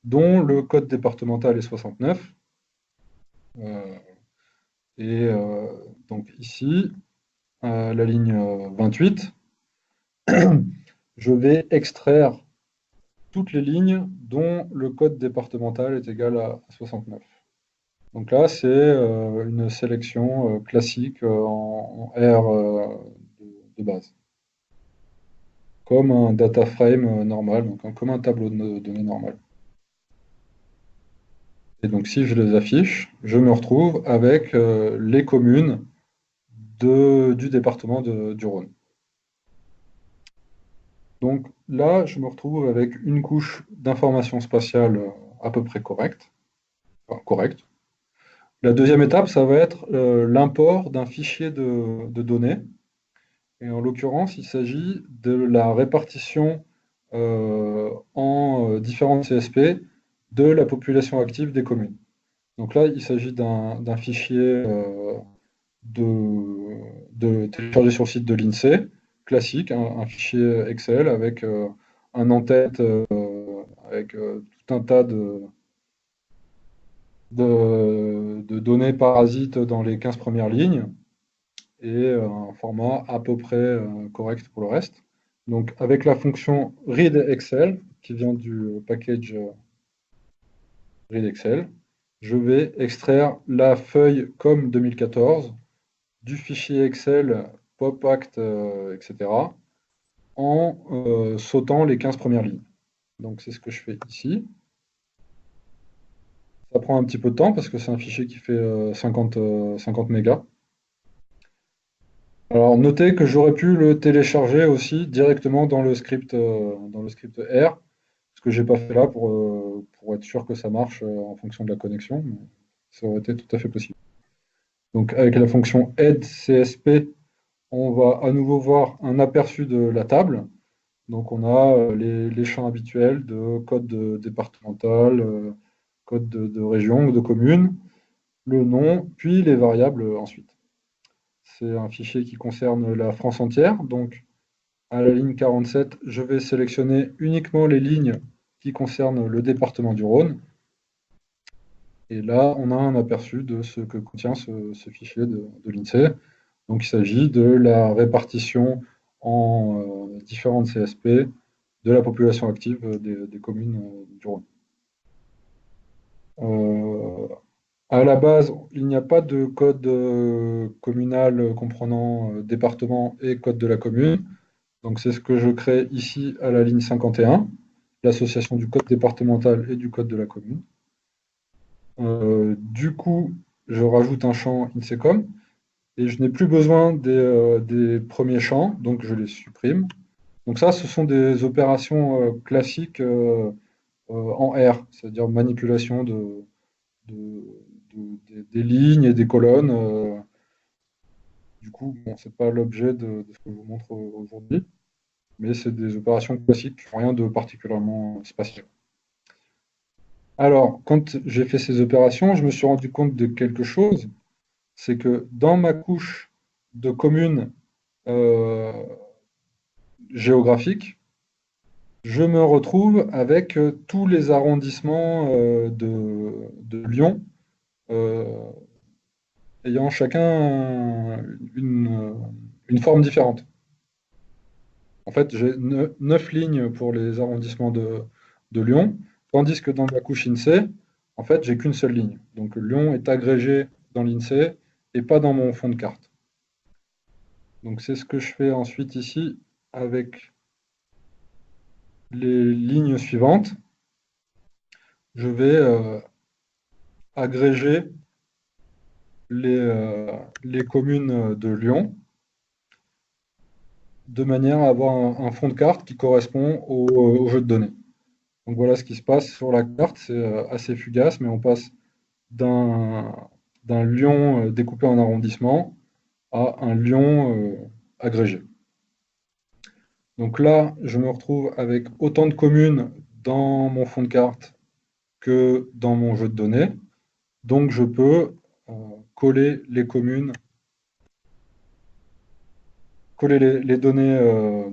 Speaker 3: dont le code départemental est 69. Donc ici, la ligne 28, je vais extraire toutes les lignes dont le code départemental est égal à 69. Donc là, c'est une sélection classique en R de base, comme un data frame normal, donc comme un tableau de données normal. Et donc si je les affiche, je me retrouve avec les communes du département du Rhône. Donc là, je me retrouve avec une couche d'information spatiale à peu près correcte. Enfin, correcte. La deuxième étape, ça va être l'import d'un fichier de données. Et en l'occurrence, il s'agit de la répartition en différentes CSP de la population active des communes. Donc là, il s'agit d'un fichier téléchargé sur le site de l'INSEE, classique, un fichier Excel avec un en-tête avec tout un tas de données parasites dans les 15 premières lignes et un format à peu près correct pour le reste. Donc avec la fonction read Excel qui vient du package read Excel, je vais extraire la feuille comme 2014 du fichier Excel PopAct, etc. en sautant les 15 premières lignes. Donc c'est ce que je fais ici. Ça prend un petit peu de temps parce que c'est un fichier qui fait 50 mégas. Alors notez que j'aurais pu le télécharger aussi directement dans le script R, ce que j'ai pas fait là pour être sûr que ça marche en fonction de la connexion, mais ça aurait été tout à fait possible. Donc avec la fonction add CSP, on va à nouveau voir un aperçu de la table. Donc on a les champs habituels de code départemental, code de région ou de commune, le nom, puis les variables ensuite. C'est un fichier qui concerne la France entière. Donc à la ligne 47, je vais sélectionner uniquement les lignes qui concernent le département du Rhône. Et là, on a un aperçu de ce que contient ce fichier de l'INSEE. Donc, il s'agit de la répartition en différentes CSP de la population active des communes du Rhône. À la base, il n'y a pas de code communal comprenant département et code de la commune. Donc, c'est ce que je crée ici à la ligne 51, l'association du code départemental et du code de la commune. Du coup, je rajoute un champ INSECOM et je n'ai plus besoin des premiers champs, donc je les supprime. Donc ça, ce sont des opérations classiques en R, c'est-à-dire manipulation de- des lignes et des colonnes. Du coup, bon, ce n'est pas l'objet de ce que je vous montre aujourd'hui, mais c'est des opérations classiques qui n'ont rien de particulièrement spatial. Alors, quand j'ai fait ces opérations, je me suis rendu compte de quelque chose, c'est que dans ma couche de communes euh, géographiques, je me retrouve avec tous les arrondissements de Lyon, euh, ayant chacun une forme différente. En fait, j'ai 9 lignes pour les arrondissements de Lyon, tandis que dans ma couche INSEE, en fait, j'ai qu'une seule ligne. Donc Lyon est agrégé dans l'INSEE et pas dans mon fond de carte. Donc c'est ce que je fais ensuite ici avec les lignes suivantes. Je vais agréger les communes de Lyon de manière à avoir un fond de carte qui correspond au jeu de données. Donc voilà ce qui se passe sur la carte, c'est assez fugace, mais on passe d'un Lyon découpé en arrondissements à un Lyon agrégé. Donc là, je me retrouve avec autant de communes dans mon fond de carte que dans mon jeu de données. Donc je peux euh, coller les communes, coller les données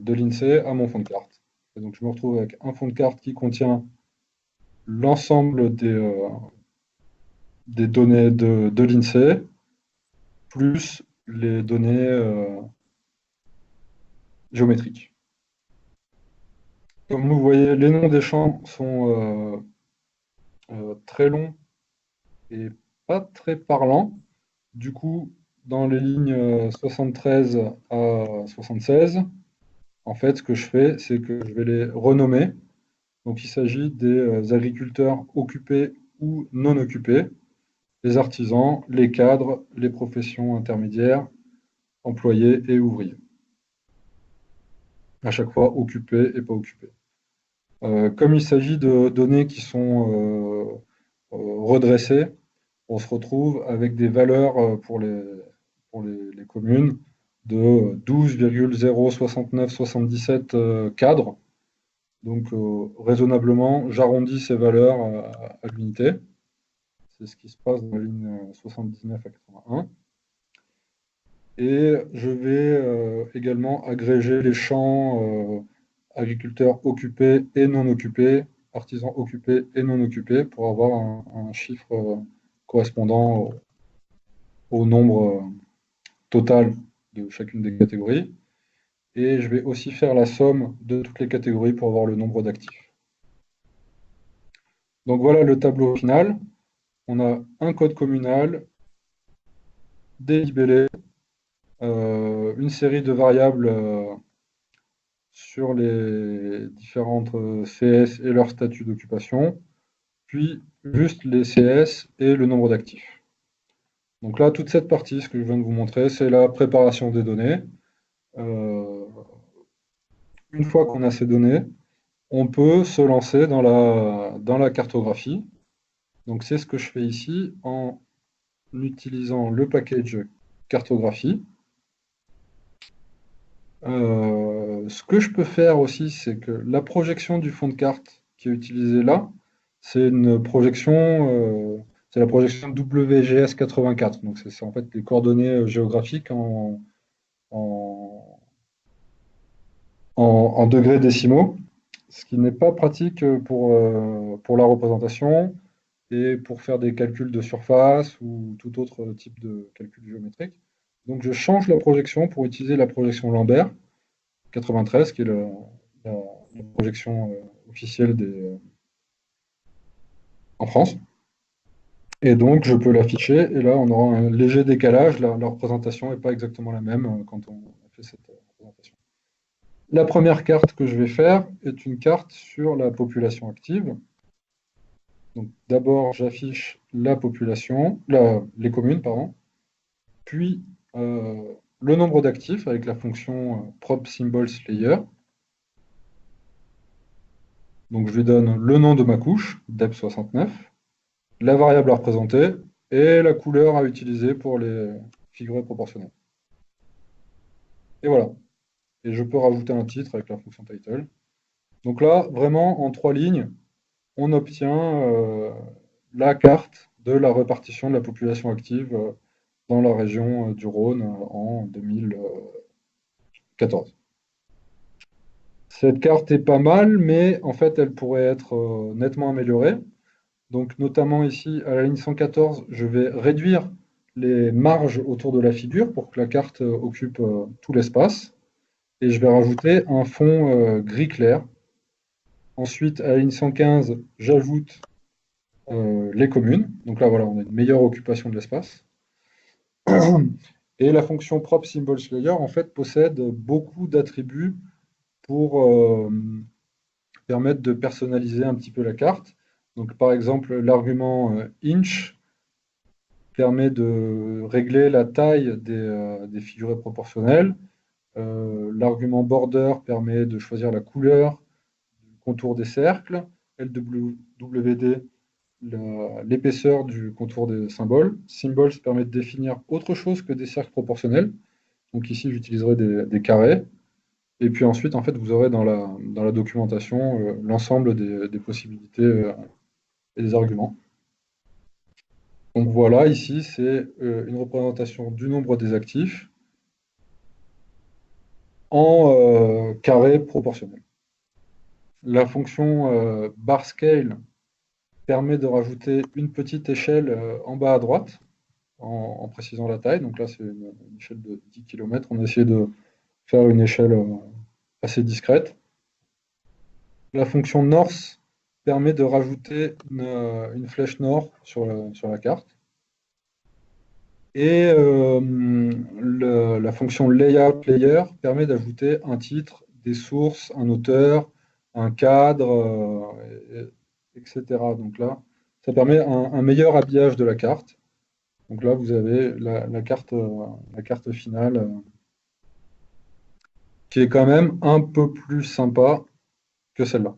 Speaker 3: de l'INSEE à mon fond de carte. Et donc je me retrouve avec un fond de carte qui contient l'ensemble des données de l'INSEE, plus les données géométriques. Comme vous voyez, les noms des champs sont très longs et pas très parlants. Du coup, dans les lignes 73 à 76, en fait, ce que je fais, c'est que je vais les renommer. Donc, il s'agit des agriculteurs occupés ou non occupés, les artisans, les cadres, les professions intermédiaires, employés et ouvriers. À chaque fois, occupés et pas occupés. Comme il s'agit de données qui sont redressées, on se retrouve avec des valeurs pour les communes de 12,06977 cadres. Donc, raisonnablement, j'arrondis ces valeurs à l'unité. C'est ce qui se passe dans la ligne 79 à 81. Et je vais également agréger les champs agriculteurs occupés et non occupés, artisans occupés et non occupés, pour avoir un chiffre correspondant au nombre total de chacune des catégories. Et je vais aussi faire la somme de toutes les catégories pour avoir le nombre d'actifs. Donc voilà le tableau final. On a un code communal, des libellés, une série de variables sur les différentes CS et leur statut d'occupation, puis juste les CS et le nombre d'actifs. Donc là, toute cette partie, ce que je viens de vous montrer, c'est la préparation des données. Une fois qu'on a ces données, on peut se lancer dans la cartographie. Donc c'est ce que je fais ici en utilisant le package cartographie. Ce que je peux faire aussi, c'est que la projection du fond de carte qui est utilisée là, c'est une projection, c'est la projection WGS84. Donc c'est en fait les coordonnées géographiques en, en degrés décimaux, ce qui n'est pas pratique pour la représentation. et pour faire des calculs de surface ou tout autre type de calcul géométrique. Donc je change la projection pour utiliser la projection Lambert 93, qui est la- la projection officielle en France. Et donc je peux l'afficher, et là on aura un léger décalage, la représentation n'est pas exactement la même quand on a fait cette représentation. La première carte que je vais faire est une carte sur la population active. Donc d'abord j'affiche la population, les communes, pardon, puis le nombre d'actifs avec la fonction prop symbols layer. Donc je lui donne le nom de ma couche, dep69, la variable à représenter et la couleur à utiliser pour les figurés proportionnels. Et voilà. Et je peux rajouter un titre avec la fonction title. Donc là, vraiment, en 3 lignes, on obtient la carte de la répartition de la population active dans la région du Rhône en 2014. Cette carte est pas mal, mais en fait, elle pourrait être nettement améliorée. Donc, notamment ici, à la ligne 114, je vais réduire les marges autour de la figure pour que la carte occupe tout l'espace. Et je vais rajouter un fond gris clair. Ensuite, à la ligne 115, j'ajoute les communes. Donc là, voilà, on a une meilleure occupation de l'espace. Et la fonction prop symbols layer, en fait, possède beaucoup d'attributs pour permettre de personnaliser un petit peu la carte. Donc, par exemple, l'argument inch permet de régler la taille des figurés proportionnels. L'argument border permet de choisir la couleur du contour des cercles. LWD, l'épaisseur du contour des symboles. Symbols permet de définir autre chose que des cercles proportionnels. Donc ici, j'utiliserai des carrés. Et puis ensuite, en fait, vous aurez dans la documentation l'ensemble des possibilités et des arguments. Donc voilà, ici, c'est une représentation du nombre des actifs en carré proportionnel. La fonction bar scale permet de rajouter une petite échelle en bas à droite en précisant la taille. Donc là, c'est une échelle de 10 km. On a essayé de faire une échelle assez discrète. La fonction north permet de rajouter une flèche nord sur la carte. Et la fonction layout layer permet d'ajouter un titre, des sources, un auteur, un cadre, etc. Donc là, ça permet un meilleur habillage de la carte. Donc là, vous avez la carte finale qui est quand même un peu plus sympa que celle-là.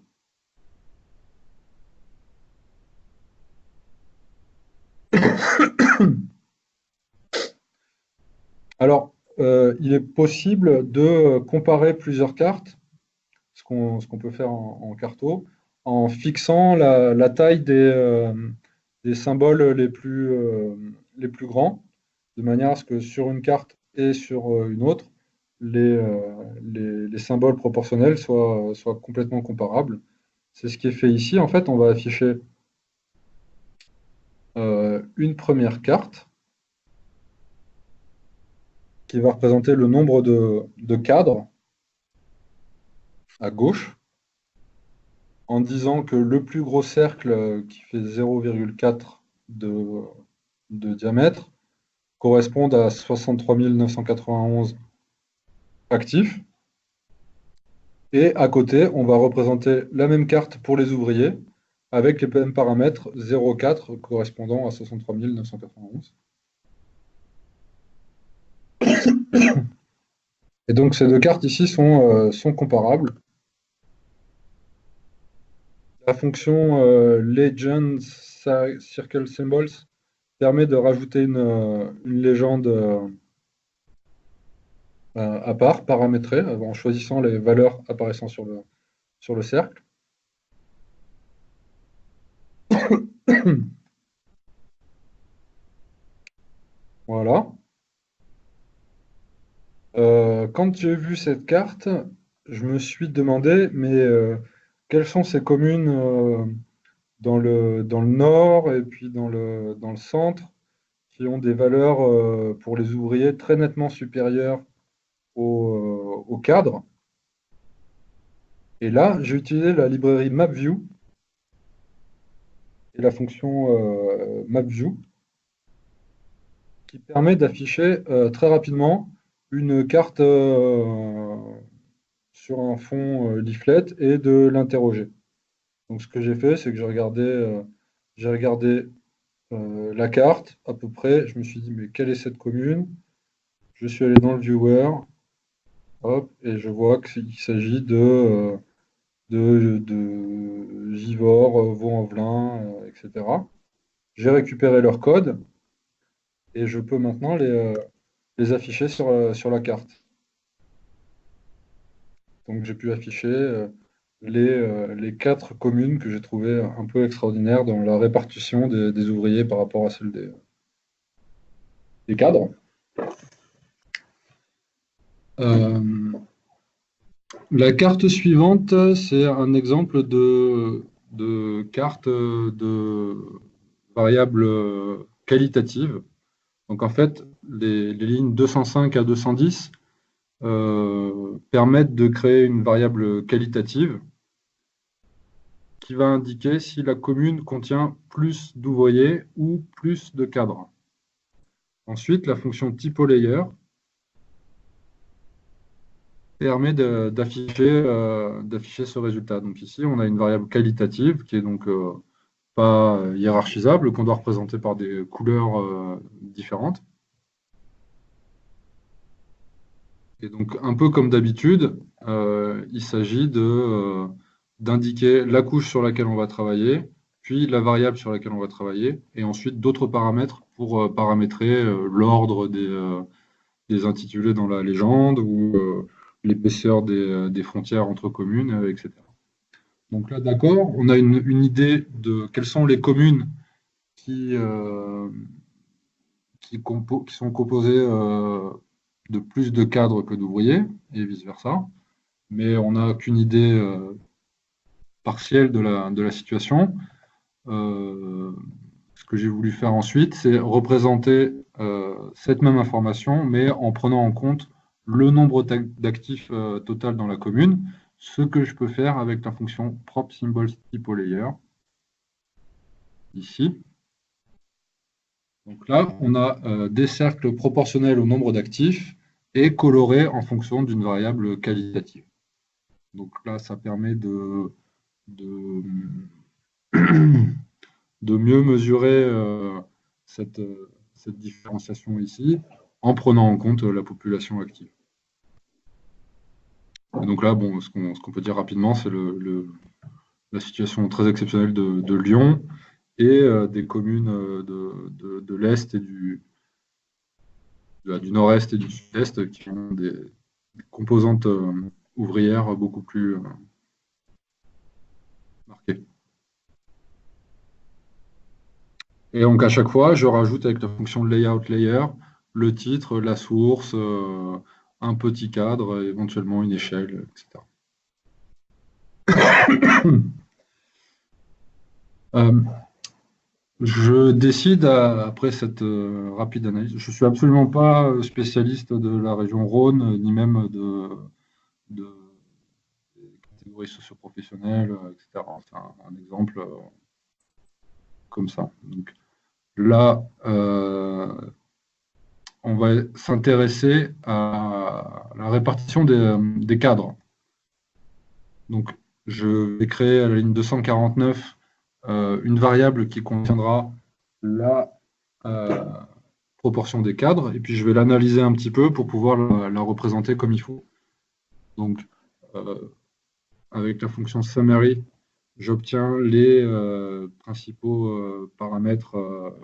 Speaker 3: Alors, il est possible de comparer plusieurs cartes, ce qu'on peut faire en carto, en fixant la taille des symboles les plus grands, de manière à ce que sur une carte et sur une autre, les symboles proportionnels soient complètement comparables. C'est ce qui est fait ici. En fait, on va afficher une première carte qui va représenter le nombre de cadres à gauche, en disant que le plus gros cercle qui fait 0,4 de diamètre correspond à 63 991 actifs. Et à côté, on va représenter la même carte pour les ouvriers avec les mêmes paramètres 0,4 correspondant à 63 991. Et donc ces deux cartes ici sont comparables. La fonction Legend Circle Symbols permet de rajouter une légende à part, paramétrée, en choisissant les valeurs apparaissant sur le cercle. Voilà. Quand j'ai vu cette carte, je me suis demandé, mais quelles sont ces communes dans le nord et puis dans le centre, qui ont des valeurs pour les ouvriers très nettement supérieures au cadre. Et là, j'ai utilisé la librairie MapView et la fonction MapView qui permet d'afficher très rapidement une carte sur un fond leaflet et de l'interroger. Donc ce que j'ai fait, c'est que j'ai regardé la carte à peu près. Je me suis dit, mais quelle est cette commune? Je suis allé dans le viewer, hop, et je vois qu'il s'agit de Givors, Vaux-en-Velin, etc. J'ai récupéré leur code et je peux maintenant les afficher sur la carte. Donc j'ai pu afficher les 4 communes que j'ai trouvées un peu extraordinaires dans la répartition des ouvriers par rapport à celle des cadres. La carte suivante, c'est un exemple de carte de variable qualitative. Donc en fait, les lignes 205 à 210 permettent de créer une variable qualitative qui va indiquer si la commune contient plus d'ouvriers ou plus de cadres. Ensuite, la fonction typoLayer permet d'afficher ce résultat. Donc ici, on a une variable qualitative qui est donc pas hiérarchisable, qu'on doit représenter par des couleurs différentes. Et donc, un peu comme d'habitude, il s'agit d'indiquer la couche sur laquelle on va travailler, puis la variable sur laquelle on va travailler, et ensuite d'autres paramètres pour paramétrer l'ordre des intitulés dans la légende ou l'épaisseur des frontières entre communes, etc. Donc là, d'accord, on a une idée de quelles sont les communes qui sont composées de plus de cadres que d'ouvriers, et vice-versa. Mais on n'a qu'une idée partielle de la situation. Ce que j'ai voulu faire ensuite, c'est représenter cette même information, mais en prenant en compte le nombre d'actifs total dans la commune, ce que je peux faire avec la fonction prop symbols typoLayer, ici. Donc là, on a des cercles proportionnels au nombre d'actifs et colorés en fonction d'une variable qualitative. Donc là, ça permet de mieux mesurer cette différenciation ici en prenant en compte la population active. Et donc là, bon, ce qu'on peut dire rapidement, c'est la situation très exceptionnelle de Lyon et des communes de l'Est et du Nord-Est et du Sud-Est qui ont des composantes ouvrières beaucoup plus marquées. Et donc à chaque fois, je rajoute avec la fonction layout layer le titre, la source, un petit cadre, éventuellement une échelle, etc. Je décide, après cette rapide analyse, je ne suis absolument pas spécialiste de la région Rhône, ni même de catégories socio-professionnelles, etc. C'est un exemple comme ça. Donc, là, on va s'intéresser à la répartition des cadres. Donc, je vais créer à la ligne 249 une variable qui contiendra la proportion des cadres, et puis je vais l'analyser un petit peu pour pouvoir la représenter comme il faut. Donc, avec la fonction summary, j'obtiens les principaux paramètres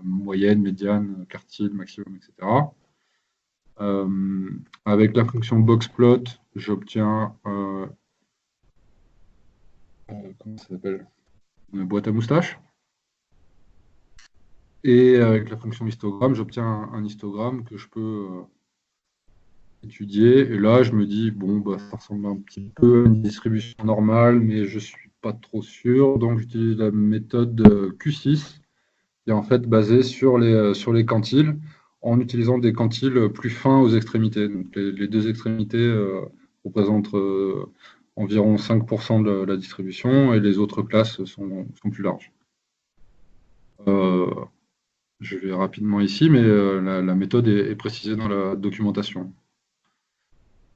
Speaker 3: moyenne, médiane, quartile, maximum, etc. Avec la fonction boxplot, j'obtiens comment ça s'appelle, une boîte à moustaches. Et avec la fonction histogramme, j'obtiens un histogramme que je peux étudier. Et là, je me dis, bon, bah, ça ressemble un petit peu à une distribution normale, mais je ne suis
Speaker 2: pas trop sûr, donc j'utilise la méthode Q6, qui est en fait basée sur les quantiles, en utilisant des quantiles plus fins aux extrémités. Donc les deux extrémités représentent environ 5% de la distribution, et les autres classes sont plus larges. Je vais rapidement ici, mais la méthode est précisée dans la documentation.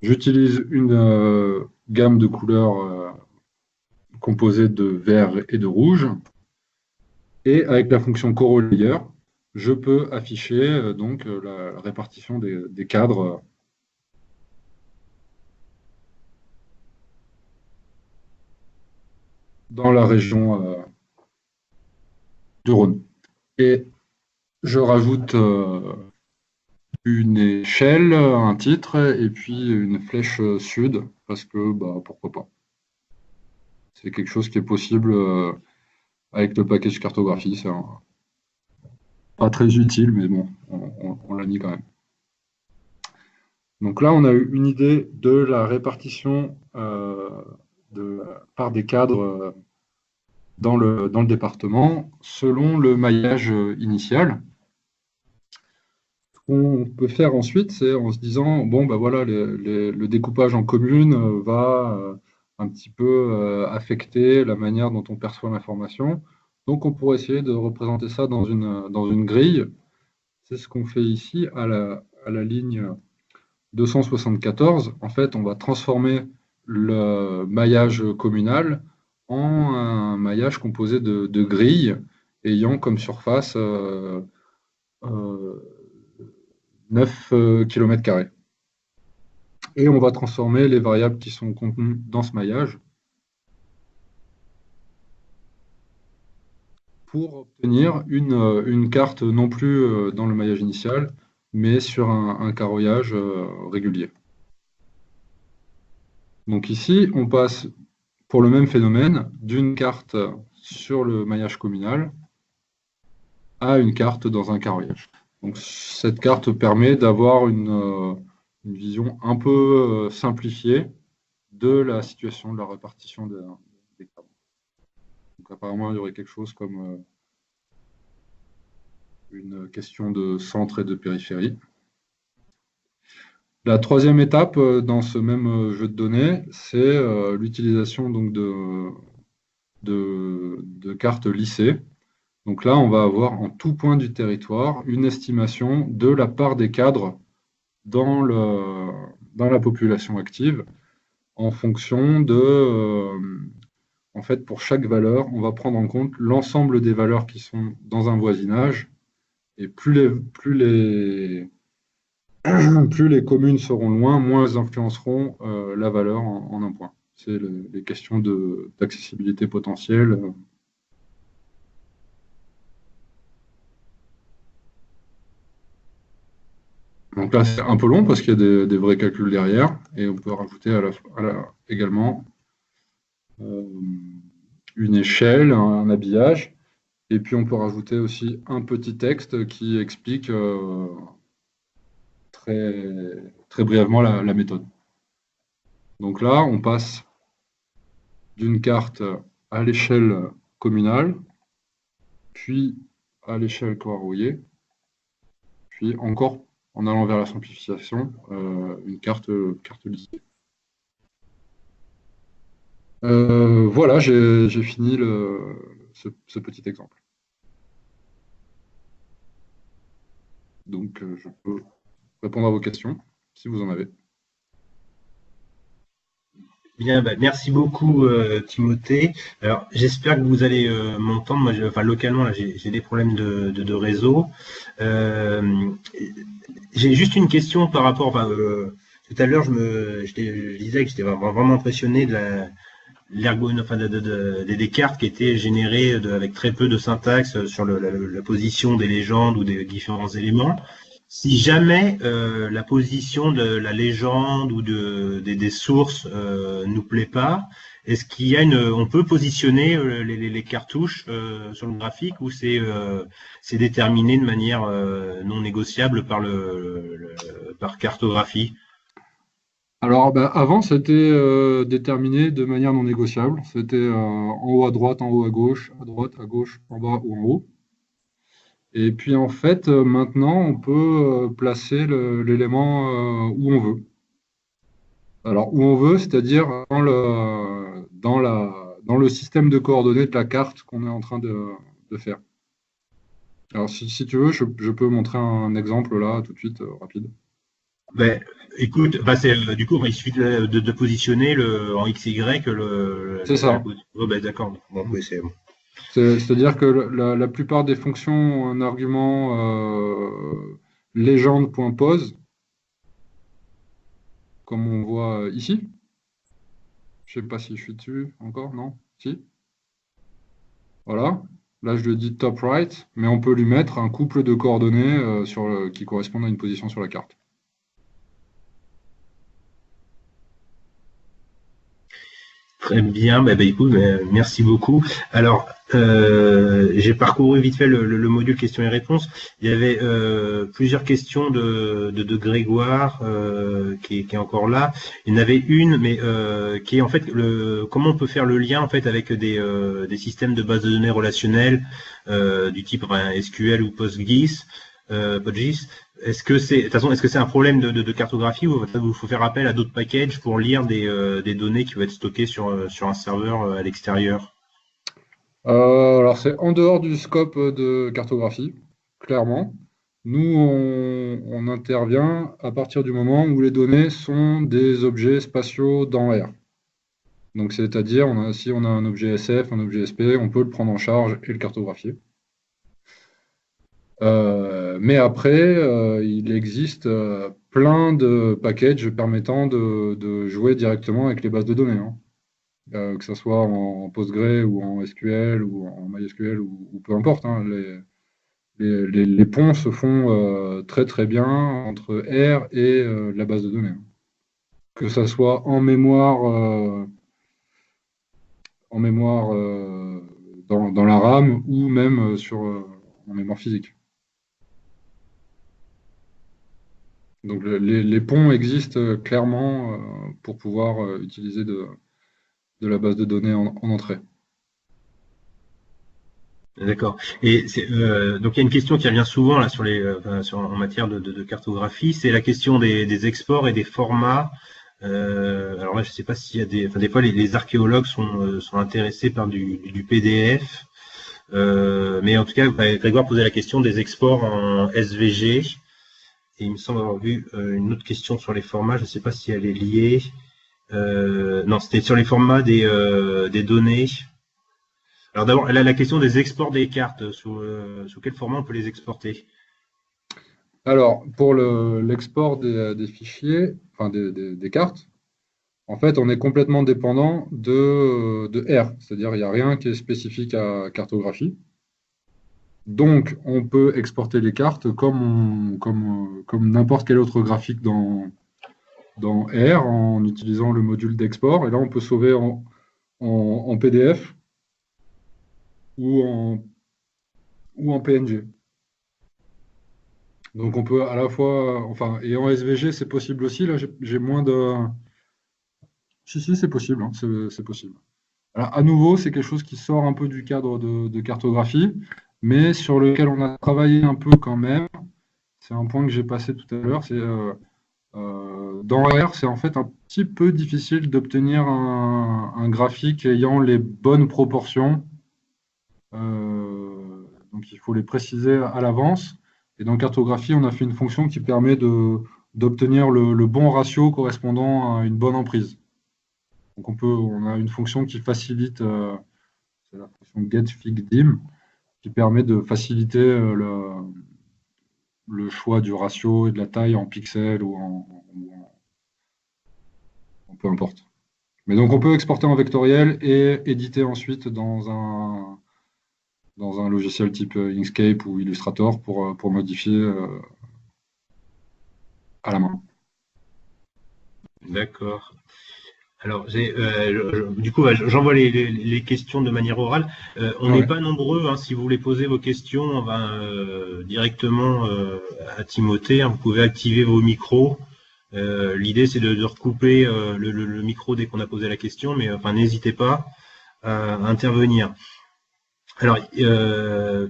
Speaker 2: J'utilise une gamme de couleurs composée de vert et de rouge. Et avec la fonction CorelLayer, je peux afficher donc la répartition des cadres dans la région du Rhône. Et je rajoute une échelle, un titre, et puis une flèche sud, parce que pourquoi pas. C'est quelque chose qui est possible avec le package cartographie. C'est pas très utile, mais bon, on l'a mis quand même. Donc là, on a eu une idée de la répartition par des cadres dans le département selon le maillage initial. Ce qu'on peut faire ensuite, c'est en se disant, bon, voilà, le découpage en communes va un petit peu affecter la manière dont on perçoit l'information. Donc, on pourrait essayer de représenter ça dans une grille. C'est ce qu'on fait ici à la ligne 274. En fait, on va transformer le maillage communal en un maillage composé de grilles ayant comme surface 9 km². Et on va transformer les variables qui sont contenues dans ce maillage pour obtenir une carte non plus dans le maillage initial, mais sur un carroyage régulier. Donc ici, on passe pour le même phénomène d'une carte sur le maillage communal à une carte dans un carroyage. Donc cette carte permet d'avoir une vision un peu simplifiée de la situation de la répartition des cartes. Donc apparemment, il y aurait quelque chose comme une question de centre et de périphérie. La troisième étape dans ce même jeu de données, c'est l'utilisation donc de cartes lissées. Donc là, on va avoir en tout point du territoire une estimation de la part des cadres dans la population active en fonction de... en fait, pour chaque valeur, on va prendre en compte l'ensemble des valeurs qui sont dans un voisinage. Et plus les communes seront loin, moins elles influenceront la valeur en un point. C'est les questions d'accessibilité potentielle. Donc là, c'est un peu long parce qu'il y a des vrais calculs derrière. Et on peut rajouter également une échelle, un habillage. Et puis on peut rajouter aussi un petit texte qui explique très brièvement la méthode. Donc là, on passe d'une carte à l'échelle communale, puis à l'échelle carroyée, puis encore, en allant vers la simplification, une carte lissée. Voilà, j'ai fini ce petit exemple. Donc, je peux répondre à vos questions, si vous en avez.
Speaker 1: Bien, merci beaucoup Timothée. Alors j'espère que vous allez m'entendre. Moi, localement, j'ai des problèmes de réseau. J'ai juste une question par rapport. Tout à l'heure, je disais que j'étais vraiment impressionné de des cartes qui étaient générées avec très peu de syntaxe sur la position des légendes ou des différents éléments. Si jamais la position de la légende ou des sources nous plaît pas, est-ce qu'il y a on peut positionner les cartouches sur le graphique ou c'est déterminé de manière non négociable par cartographie?
Speaker 2: Alors, avant, c'était déterminé de manière non négociable. C'était en haut à droite, en haut à droite, à gauche, en bas ou en haut. Et puis en fait, maintenant, on peut placer l'élément où on veut. Alors, où on veut, c'est-à-dire dans le système de coordonnées de la carte qu'on est en train de faire. Alors, si tu veux, je peux montrer un exemple là, tout de suite, rapide.
Speaker 1: Ben, écoute, bah du coup, il suffit de positionner en XY
Speaker 2: C'est ça.
Speaker 1: Oh, ben, d'accord. Bon, mais c'est bon.
Speaker 2: C'est-à-dire que la plupart des fonctions ont un argument légende.pose, comme on voit ici. Je ne sais pas si je suis dessus encore, non? Si? Voilà. Là, je lui dis top right, mais on peut lui mettre un couple de coordonnées qui correspondent à une position sur la carte.
Speaker 1: Très bien, écoute, merci beaucoup. Alors, j'ai parcouru vite fait le module questions et réponses. Il y avait plusieurs questions de Grégoire qui est encore là. Il y en avait une, mais qui est en fait comment on peut faire le lien en fait avec des systèmes de base de données relationnelles du type SQL ou PostGIS. PostGIS. Est-ce que c'est, de toute façon, est-ce que c'est un problème de cartographie ou il faut faire appel à d'autres packages pour lire des données qui vont être stockées sur un serveur à l'extérieur?
Speaker 2: Alors, c'est en dehors du scope de cartographie, clairement. Nous, on intervient à partir du moment où les données sont des objets spatiaux dans R. Donc, c'est-à-dire, si on a un objet SF, un objet SP, on peut le prendre en charge et le cartographier. Mais après, il existe plein de packages permettant de jouer directement avec les bases de données, hein. Que ce soit en Postgre ou en SQL ou en MySQL ou peu importe, hein. Les ponts se font très très bien entre R et la base de données, hein. Que ça soit en mémoire dans la RAM ou même en mémoire physique. Donc les ponts existent clairement pour pouvoir utiliser de la base de données en entrée.
Speaker 1: D'accord. Et donc il y a une question qui revient souvent là en matière de cartographie, c'est la question des exports et des formats. Alors là, je ne sais pas s'il y a des fois les archéologues sont intéressés par du PDF, mais en tout cas, Grégoire posait la question des exports en SVG. Et il me semble avoir vu une autre question sur les formats, je ne sais pas si elle est liée. Non, c'était sur les formats des données. Alors d'abord, la question des exports des cartes, sous quel format on peut les exporter?
Speaker 2: Alors, pour l'export des fichiers, enfin des cartes, en fait, on est complètement dépendant de R, c'est-à-dire il n'y a rien qui est spécifique à cartographie. Donc, on peut exporter les cartes comme n'importe quel autre graphique dans R en utilisant le module d'export. Et là, on peut sauver en PDF ou en PNG. Donc, on peut à la fois, enfin, et en SVG, c'est possible aussi. Là, j'ai moins de. Si, c'est possible, hein, c'est possible. Alors, à nouveau, c'est quelque chose qui sort un peu du cadre de cartographie, mais sur lequel on a travaillé un peu quand même. C'est un point que j'ai passé tout à l'heure. C'est dans R, c'est en fait un petit peu difficile d'obtenir un graphique ayant les bonnes proportions. Donc, il faut les préciser à l'avance. Et dans cartographie, on a fait une fonction qui permet d'obtenir le bon ratio correspondant à une bonne emprise. Donc on a une fonction qui facilite, c'est la fonction getFigDim, qui permet de faciliter le choix du ratio et de la taille en pixels ou en peu importe. Mais donc on peut exporter en vectoriel et éditer ensuite dans un logiciel type Inkscape ou Illustrator pour modifier à la main.
Speaker 1: D'accord. Alors, du coup, j'envoie les questions de manière orale. On n'est pas nombreux, hein, si vous voulez poser vos questions, on va directement à Timothée, hein, vous pouvez activer vos micros. L'idée, c'est de recouper le micro dès qu'on a posé la question, mais enfin, n'hésitez pas à intervenir. Alors,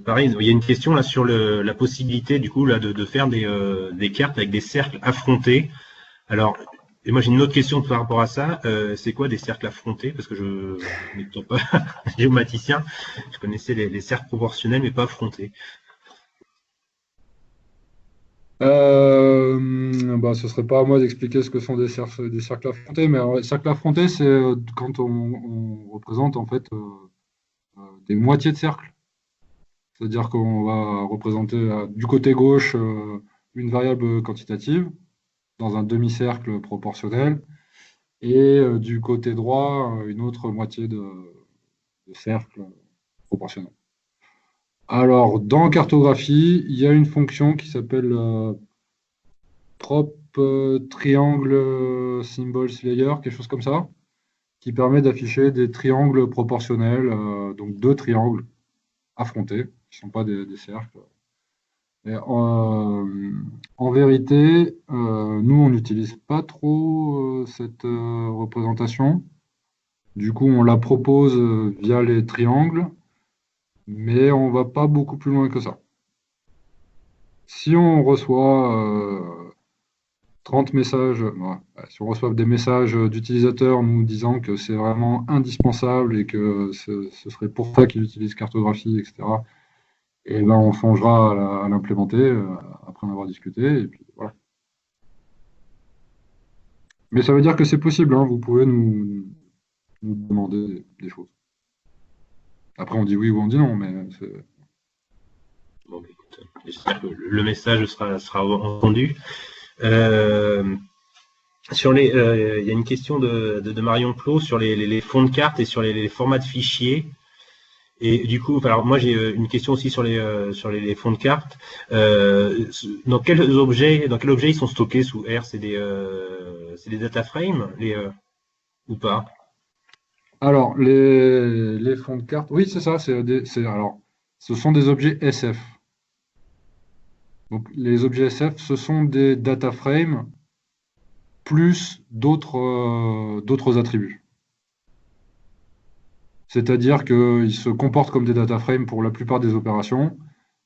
Speaker 1: pareil, il y a une question là sur la possibilité du coup là de faire des cartes avec des cercles affrontés. Alors, et moi j'ai une autre question par rapport à ça. C'est quoi des cercles affrontés? Parce que n'étant pas géomaticien, je connaissais les cercles proportionnels mais pas affrontés.
Speaker 2: Bah, ce serait pas à moi d'expliquer ce que sont des cercles affrontés, mais cercles affrontés, c'est quand on représente en fait des moitiés de cercle. C'est-à-dire qu'on va représenter du côté gauche une variable quantitative dans un demi-cercle proportionnel et du côté droit une autre moitié de cercle proportionnel. Alors, dans cartographie, il y a une fonction qui s'appelle prop triangle symbols layer, quelque chose comme ça, qui permet d'afficher des triangles proportionnels, donc deux triangles affrontés, qui ne sont pas des cercles. Et en vérité, nous, on n'utilise pas trop cette représentation. Du coup, on la propose via les triangles, mais on ne va pas beaucoup plus loin que ça. Si on reçoit 30 messages, si on reçoit des messages d'utilisateurs nous disant que c'est vraiment indispensable et que ce serait pour ça qu'ils utilisent cartographie, etc., et ben on songera à l'implémenter après en avoir discuté, et puis voilà. Mais ça veut dire que c'est possible, hein, vous pouvez nous demander des choses. Après, on dit oui ou on dit non, mais c'est...
Speaker 1: Bon, écoute, j'espère que le message sera entendu. Il y a une question de Marion Plot sur les fonds de cartes et sur les formats de fichiers. Et du coup, alors moi j'ai une question aussi sur les fonds de cartes. Dans quel objet ils sont stockés sous R? C'est des data frames ou pas?
Speaker 2: Alors, les fonds de cartes, oui, c'est ça, alors, ce sont des objets SF. Donc, les objets SF, ce sont des data frames plus d'autres attributs. C'est-à-dire qu'ils se comportent comme des data frames pour la plupart des opérations,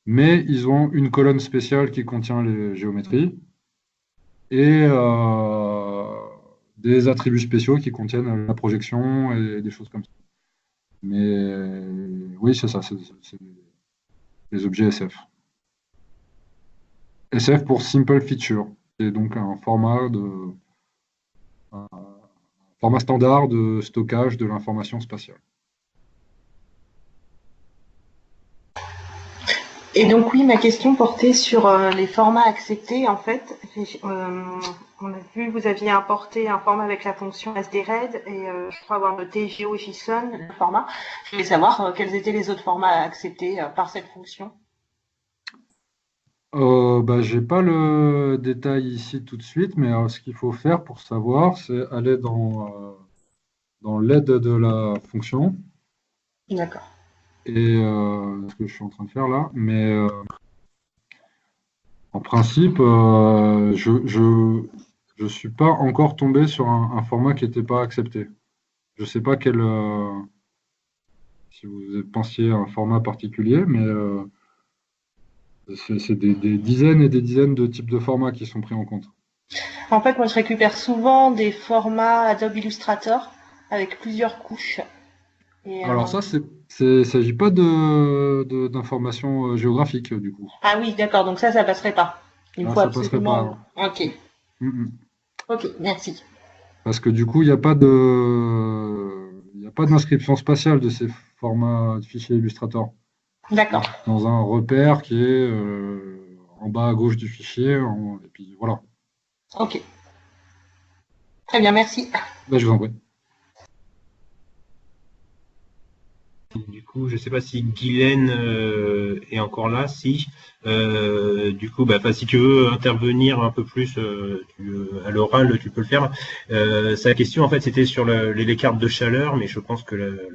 Speaker 2: mais ils ont une colonne spéciale qui contient les géométries et des attributs spéciaux qui contiennent la projection et des choses comme ça. Mais oui, c'est ça, c'est les objets SF. SF pour Simple Feature, c'est donc un format standard de stockage de l'information spatiale.
Speaker 4: Et donc oui, ma question portait sur les formats acceptés. En fait, on a vu que vous aviez importé un format avec la fonction SDRED et je crois avoir noté Geo et JSON, le format. Je voulais savoir quels étaient les autres formats acceptés par cette fonction.
Speaker 2: J'ai pas le détail ici tout de suite, mais ce qu'il faut faire pour savoir, c'est aller dans l'aide de la fonction.
Speaker 4: D'accord.
Speaker 2: Et ce que je suis en train de faire là, mais en principe, je suis pas encore tombé sur un format qui n'était pas accepté. Je sais pas si vous pensiez à un format particulier, mais c'est des dizaines et des dizaines de types de formats qui sont pris en compte.
Speaker 4: En fait, moi, je récupère souvent des formats Adobe Illustrator avec plusieurs couches. Et,
Speaker 2: alors ça, il s'agit pas d'informations géographiques du coup.
Speaker 4: Ah oui, d'accord. Donc ça passerait pas. Il faut
Speaker 2: ça
Speaker 4: absolument.
Speaker 2: passerait pas.
Speaker 4: Ok. Ok, merci.
Speaker 2: Parce que du coup, il n'y a pas d'inscription spatiale de ces formats de fichiers Illustrator.
Speaker 4: D'accord.
Speaker 2: Dans un repère qui est en bas à gauche du fichier, et puis voilà.
Speaker 4: Ok. Très bien, merci.
Speaker 2: Je vous en prie.
Speaker 1: Du coup, je ne sais pas si Guylaine est encore là. Si, du coup, si tu veux intervenir un peu plus à l'oral, tu peux le faire. Sa question, en fait, c'était sur les cartes de chaleur, mais je pense que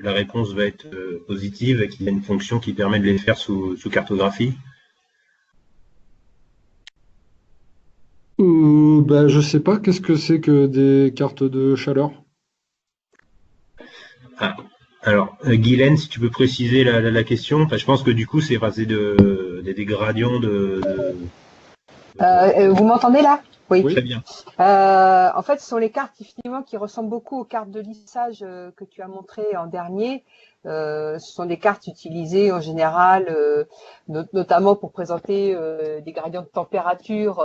Speaker 1: la réponse va être positive et qu'il y a une fonction qui permet de les faire sous cartographie.
Speaker 3: Je sais pas, qu'est-ce que c'est que des cartes de chaleur?
Speaker 1: Ah, alors, Guylaine, si tu peux préciser la question. Enfin, je pense que du coup, c'est des gradients
Speaker 5: Vous m'entendez là? Oui.
Speaker 1: Très
Speaker 3: Oui.
Speaker 1: bien.
Speaker 5: En fait, ce sont les cartes effectivement qui ressemblent beaucoup aux cartes de lissage que tu as montrées en dernier. Ce sont des cartes utilisées en général, notamment pour présenter des gradients de température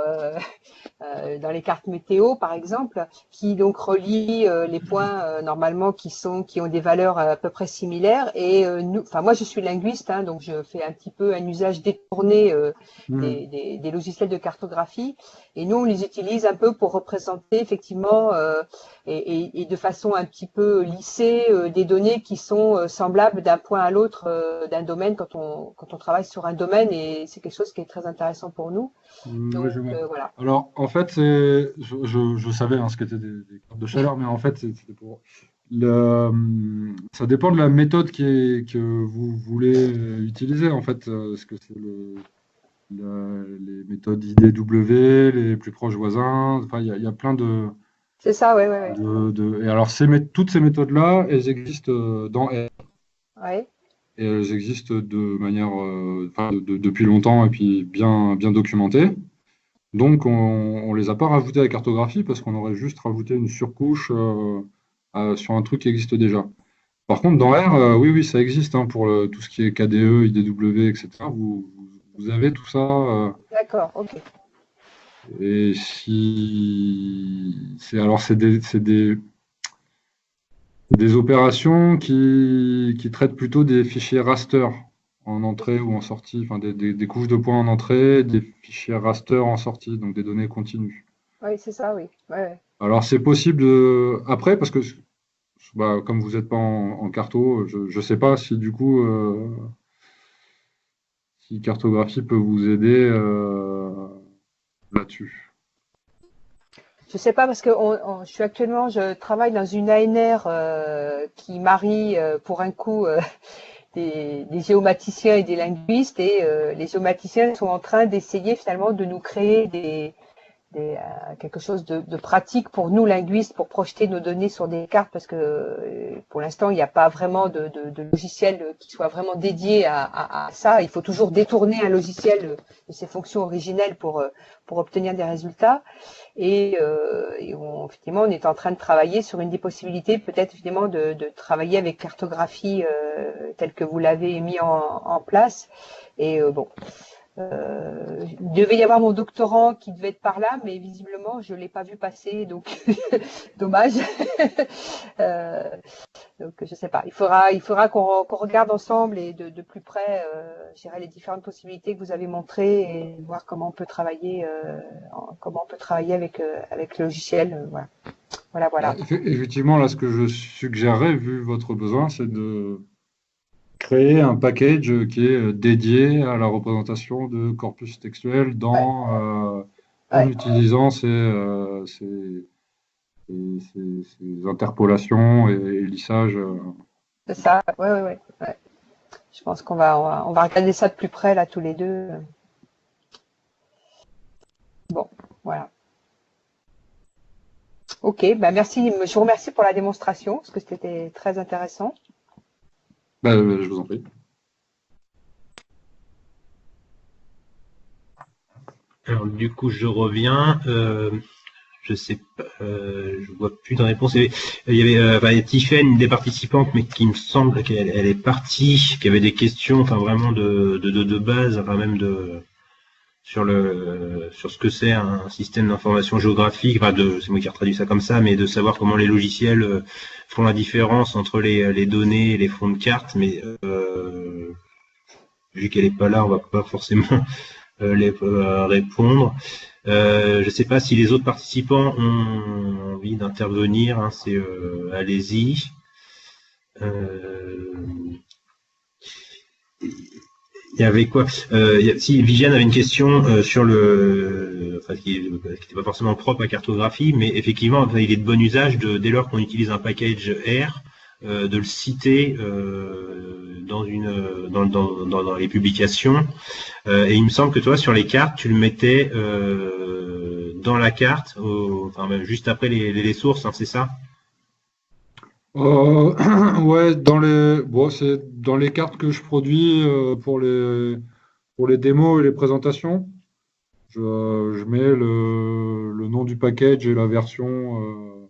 Speaker 5: dans les cartes météo, par exemple, qui donc relient les points normalement qui ont des valeurs à peu près similaires. Et moi, je suis linguiste, hein, donc je fais un petit peu un usage détourné
Speaker 3: Mhm.
Speaker 5: des logiciels de cartographie. Et nous, on les utilise un peu pour représenter effectivement et de façon un petit peu lissée des données qui sont semblables d'un point à l'autre d'un domaine quand on travaille sur un domaine, et c'est quelque chose qui est très intéressant pour nous.
Speaker 3: Ouais,
Speaker 5: Donc
Speaker 3: je vois.
Speaker 5: voilà.
Speaker 3: Alors, en fait, je savais ce qu'étaient des cartes de chaleur, mais en fait, c'était pour ça dépend de la méthode que vous voulez utiliser. En fait, est-ce que c'est les méthodes IDW, les plus proches voisins? Enfin, il y a plein
Speaker 5: C'est ça, ouais, ouais, ouais.
Speaker 3: et alors, toutes ces méthodes-là, elles existent dans R.
Speaker 5: Ouais,
Speaker 3: Et elles existent de manière, depuis longtemps et puis bien, bien documentées. Donc, on les a pas rajoutés à la cartographie parce qu'on aurait juste rajouté une surcouche sur un truc qui existe déjà. Par contre, dans R, oui, oui, ça existe hein, pour tout ce qui est KDE, IDW, etc. Vous avez tout ça.
Speaker 5: d'accord, ok.
Speaker 3: Et si c'est des opérations qui traitent plutôt des fichiers raster en entrée ou en sortie, enfin des couches de points en entrée, des fichiers raster en sortie, donc des données continues.
Speaker 5: Oui, c'est ça, oui. Ouais, ouais.
Speaker 3: Alors c'est possible après, parce que comme vous n'êtes pas en carto, je ne sais pas si du coup si cartographie peut vous aider là-dessus.
Speaker 5: Je sais pas parce que je travaille dans une ANR qui marie pour un coup des géomaticiens et des linguistes, et les géomaticiens sont en train d'essayer finalement de nous créer quelque chose de pratique pour nous linguistes pour projeter nos données sur des cartes, parce que pour l'instant il n'y a pas vraiment de logiciel qui soit vraiment dédié à ça. Il faut toujours détourner un logiciel de ses fonctions originelles pour obtenir des résultats. Effectivement, on est en train de travailler sur une des possibilités, peut-être évidemment de travailler avec cartographie telle que vous l'avez mis en place. Et bon, il devait y avoir mon doctorant qui devait être par là, mais visiblement je l'ai pas vu passer, donc dommage. euh, donc je sais pas. Il faudra qu'on regarde ensemble et de plus près, je dirais, les différentes possibilités que vous avez montrées et voir comment on peut travailler, avec le logiciel. Voilà. Voilà, voilà.
Speaker 3: Effectivement, là, ce que je suggérerais, vu votre besoin, c'est de créer un package qui est dédié à la représentation de corpus textuel
Speaker 5: Ouais,
Speaker 3: en
Speaker 5: ouais.
Speaker 3: utilisant ces interpolations et lissages.
Speaker 5: C'est ça. Ouais, ouais, ouais, ouais. Je pense qu'on va regarder ça de plus près là tous les deux. Bon, voilà. Ok, ben merci. Je vous remercie pour la démonstration parce que c'était très intéressant.
Speaker 3: Je vous en prie.
Speaker 1: Alors, du coup, je reviens. Je sais pas, je vois plus de réponse. Il y avait Tiffaine, une des participantes, mais qui me semble qu'elle est partie, qui avait des questions, enfin vraiment de base, enfin même sur ce que c'est un système d'information géographique. Enfin, c'est moi qui ai traduit ça comme ça, mais de savoir comment les logiciels font la différence entre les données et les fonds de carte. Mais vu qu'elle est pas là, on va pas forcément répondre. Je ne sais pas si les autres participants ont envie d'intervenir. Hein, allez-y. Il y avait quoi si Viviane avait une question sur qui n'était pas forcément propre à cartographie, mais effectivement, il est de bon usage dès lors qu'on utilise un package R, de le citer dans les publications. Et il me semble que toi, sur les cartes, tu le mettais dans la carte, juste après les sources, hein, c'est ça?
Speaker 2: Ouais, c'est dans les cartes que je produis pour les démos et les présentations. Je mets le nom du package et la version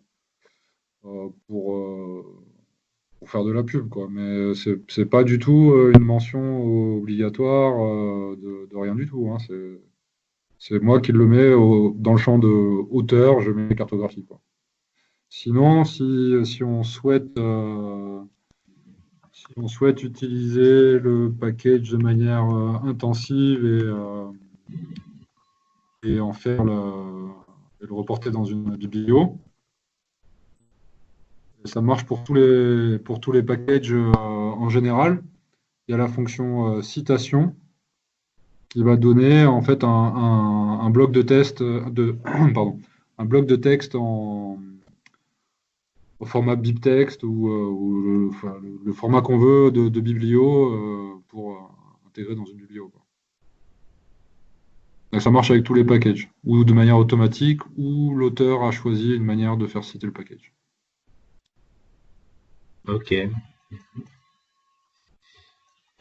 Speaker 2: pour faire de la pub, quoi. Mais c'est pas du tout une mention obligatoire de rien du tout, hein. C'est moi qui le mets dans le champ de auteur, je mets cartographie, quoi. Sinon, si on souhaite utiliser le package de manière intensive et en faire et le reporter dans une biblio, ça marche pour tous les packages en général. Il y a la fonction citation qui va donner en fait un bloc de test pardon, un bloc de texte au format BibText ou le format qu'on veut de biblio pour intégrer dans une biblio, quoi. Donc ça marche avec tous les packages, ou de manière automatique, ou l'auteur a choisi une manière de faire citer le package.
Speaker 1: Ok.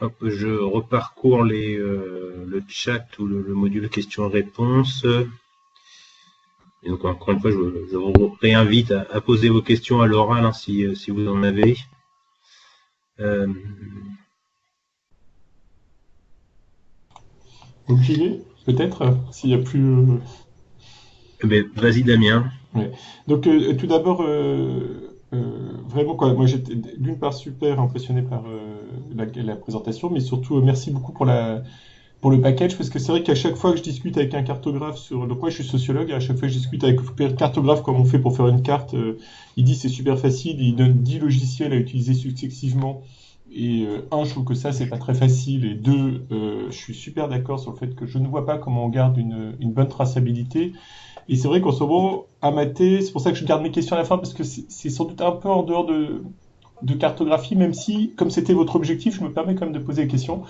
Speaker 1: Hop, je reparcours le chat ou le module questions-réponses. Et donc, encore une fois, je vous réinvite à poser vos questions à l'oral, hein, si vous en avez.
Speaker 6: Donc j'y vais, peut-être, s'il n'y a plus...
Speaker 1: Vas-y, Damien.
Speaker 6: Ouais. Donc tout d'abord, vraiment, quoi, moi j'étais d'une part super impressionné par la présentation, mais surtout merci beaucoup pour le package, parce que c'est vrai qu'à chaque fois que je discute avec un cartographe donc moi je suis sociologue, et à chaque fois que je discute avec un cartographe comme on fait pour faire une carte, il dit c'est super facile, il donne 10 logiciels à utiliser successivement. Et je trouve que ça, c'est pas très facile. Et deux, je suis super d'accord sur le fait que je ne vois pas comment on garde une bonne traçabilité. Et c'est vrai qu'en ce moment, à mater, c'est pour ça que je garde mes questions à la fin, parce que c'est sans doute un peu en dehors de cartographie, même si, comme c'était votre objectif, je me permets quand même de poser des questions.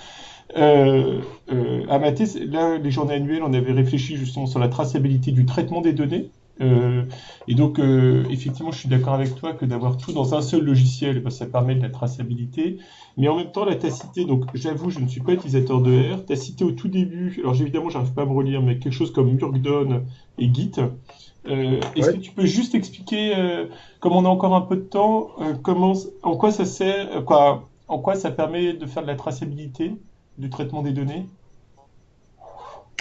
Speaker 6: À mater, là, les journées annuelles, on avait réfléchi justement sur la traçabilité du traitement des données. Et donc, effectivement, je suis d'accord avec toi que d'avoir tout dans un seul logiciel, ça permet de la traçabilité. Mais en même temps, là, tu as cité, donc j'avoue, je ne suis pas utilisateur de R, tu as cité au tout début, alors évidemment, j'arrive pas à me relire, mais quelque chose comme Murkdown et Git. Est-ce que tu peux juste expliquer, comme on a encore un peu de temps, en quoi ça sert, en quoi ça permet de faire de la traçabilité du traitement des données?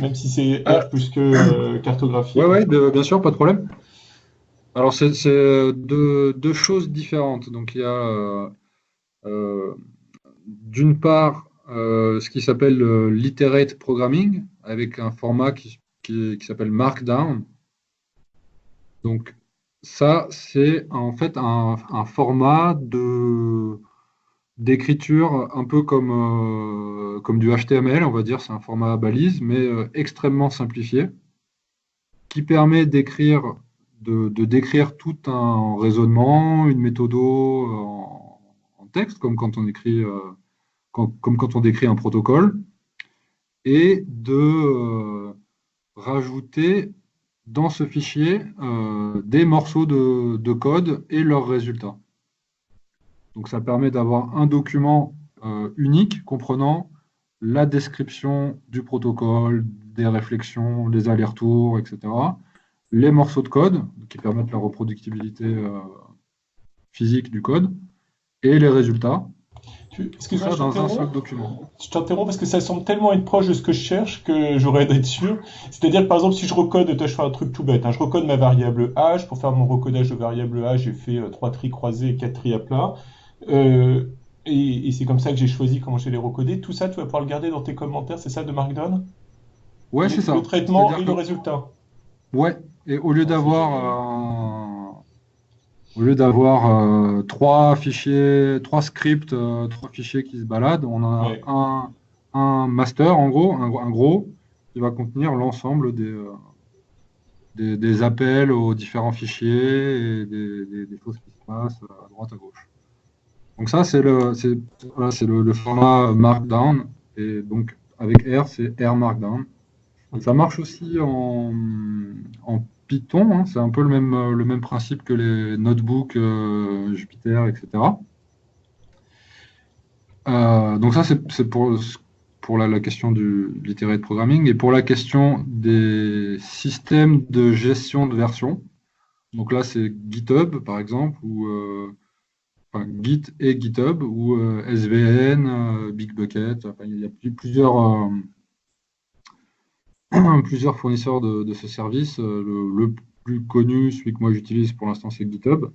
Speaker 6: Même si c'est R plus que cartographie.
Speaker 2: Ouais, bien sûr, pas de problème. Alors, c'est deux choses différentes. Donc, il y a d'une part ce qui s'appelle l'iterate programming, avec un format qui s'appelle Markdown. Donc, ça, c'est en fait un format d'écriture un peu comme du HTML, on va dire. C'est un format à balise, mais extrêmement simplifié, qui permet de décrire tout un raisonnement, une méthode en texte, comme quand on écrit, comme quand on décrit un protocole, et de rajouter dans ce fichier des morceaux de code et leurs résultats. Donc ça permet d'avoir un document unique comprenant la description du protocole, des réflexions, les allers-retours, etc. Les morceaux de code qui permettent la reproductibilité physique du code et les résultats.
Speaker 6: Excuse-moi,
Speaker 2: ça dans un seul document.
Speaker 6: Je t'interromps parce que ça semble tellement être proche de ce que je cherche que j'aurais d'être sûr. C'est-à-dire que par exemple, si je recode, je fais un truc tout bête, hein, je recode ma variable âge. Pour faire mon recodage de variable âge, j'ai fait 3 tris croisés et 4 tris à plat. Et c'est comme ça que j'ai choisi comment je vais les recoder. Tout ça, tu vas pouvoir le garder dans tes commentaires, c'est ça, de Markdown?
Speaker 2: Ouais, c'est ça.
Speaker 6: Le traitement et le résultat.
Speaker 2: Ouais, et au lieu d'avoir 3 fichiers, 3 scripts, 3 fichiers qui se baladent, on a un master, en gros, un gros, qui va contenir l'ensemble des appels aux différents fichiers et des choses qui se passent à droite, à gauche. Donc ça, voilà, c'est le format Markdown. Et donc, avec R, c'est R Markdown. Ça marche aussi en Python, hein. C'est un peu le même principe que les notebooks Jupyter, etc. Donc ça, c'est pour la question du l'iterated programming. Et pour la question des systèmes de gestion de version, donc là, c'est GitHub, par exemple, ou enfin, Git et GitHub, ou SVN, Bitbucket. Enfin, il y a plusieurs fournisseurs de ce service. Le plus connu, celui que moi j'utilise pour l'instant, c'est GitHub.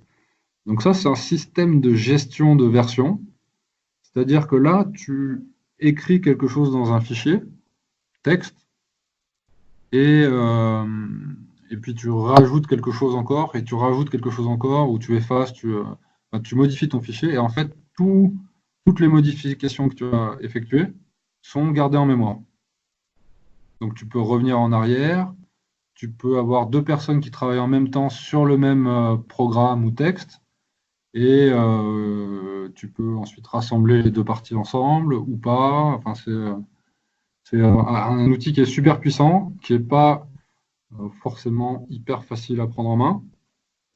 Speaker 2: Donc ça, c'est un système de gestion de version. C'est-à-dire que là, tu écris quelque chose dans un fichier, texte, et puis tu rajoutes quelque chose encore, et tu rajoutes quelque chose encore, ou tu effaces, enfin, tu modifies ton fichier, et en fait, toutes les modifications que tu as effectuées sont gardées en mémoire. Donc tu peux revenir en arrière, tu peux avoir deux personnes qui travaillent en même temps sur le même programme ou texte, et tu peux ensuite rassembler les deux parties ensemble ou pas. Enfin, c'est un outil qui est super puissant, qui n'est pas forcément hyper facile à prendre en main,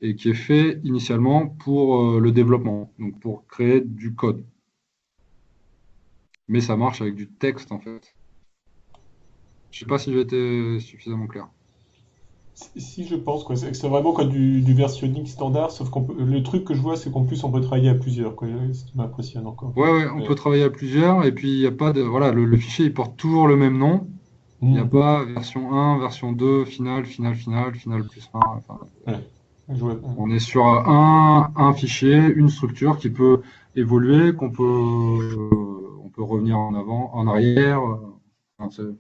Speaker 2: et qui est fait initialement pour le développement, donc pour créer du code. Mais ça marche avec du texte, en fait. Je ne sais pas si j'ai été suffisamment clair.
Speaker 6: Si je pense, quoi. C'est vraiment quoi, du versionning standard, sauf le truc que je vois, c'est qu'en plus on peut travailler à plusieurs, quoi. Ce qui m'impressionne encore.
Speaker 2: Ouais, on peut travailler à plusieurs, et puis il n'y a pas de. Voilà, le fichier il porte toujours le même nom. Il n'y a pas version 1, version 2, final plus 1. Enfin, on est sur un fichier, une structure qui peut évoluer, on peut revenir en avant, en arrière. Enfin,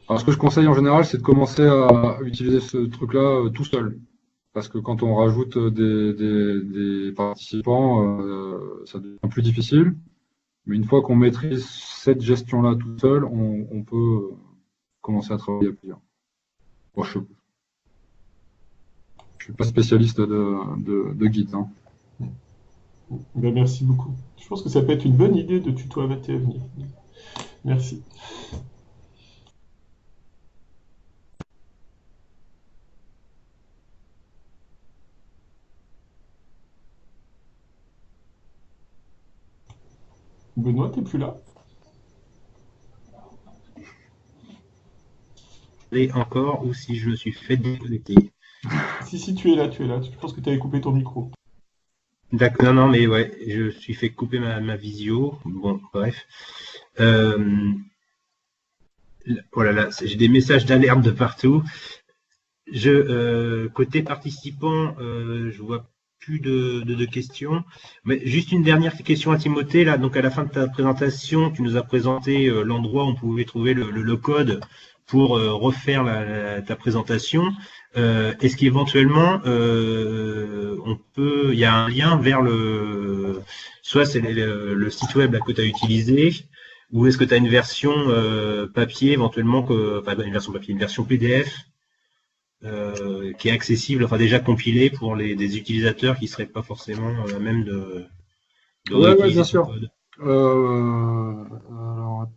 Speaker 2: alors, ce que je conseille en général, c'est de commencer à utiliser ce truc-là tout seul. Parce que quand on rajoute des participants, ça devient plus difficile. Mais une fois qu'on maîtrise cette gestion-là tout seul, on peut commencer à travailler à plusieurs. Bon, je ne suis pas spécialiste de Git, hein.
Speaker 6: Ben, merci beaucoup. Je pense que ça peut être une bonne idée de tuto à venir. Merci. Benoît, t'es plus là?
Speaker 1: Et encore, ou si je me suis fait déconnecter.
Speaker 6: Si, tu es là. Je pense que tu avais coupé ton micro.
Speaker 1: D'accord, non, mais ouais, je me suis fait couper ma visio. Bon, bref. Voilà, là, j'ai des messages d'alerte de partout. Côté participant, je vois plus de questions. Mais juste une dernière question à Timothée. Là, donc à la fin de ta présentation, tu nous as présenté l'endroit où on pouvait trouver le code pour refaire ta présentation. Est-ce qu'éventuellement il y a un lien vers soit c'est le site web là, que tu as utilisé, ou est-ce que tu as une version papier éventuellement une version papier, une version PDF qui est accessible, enfin déjà compilée pour des utilisateurs qui seraient pas forcément à même de
Speaker 2: Ouais, bien
Speaker 1: ce
Speaker 2: sûr.
Speaker 1: code.
Speaker 2: Alors,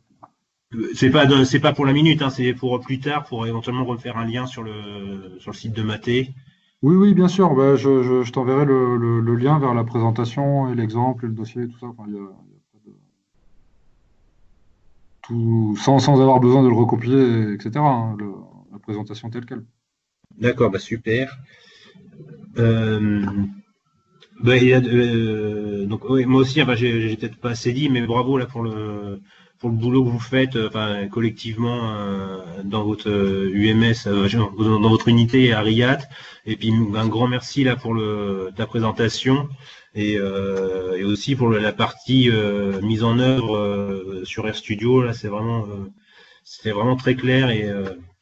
Speaker 1: C'est pas pour la minute, hein, c'est pour plus tard, pour éventuellement refaire un lien sur le site de Maté.
Speaker 2: oui, bien sûr. Bah, je t'enverrai le lien vers la présentation et l'exemple et le dossier et tout ça. Enfin, il y a pas de... sans avoir besoin de le recopier, etc., hein, la présentation telle quelle.
Speaker 1: D'accord, bah super. Donc oui, moi aussi, enfin, j'ai peut-être pas assez dit, mais bravo là pour le boulot que vous faites, collectivement dans votre UMS, dans votre unité à Riyad. Et puis un grand merci là pour ta présentation et aussi pour la partie mise en œuvre sur RStudio. Là, c'était vraiment très clair et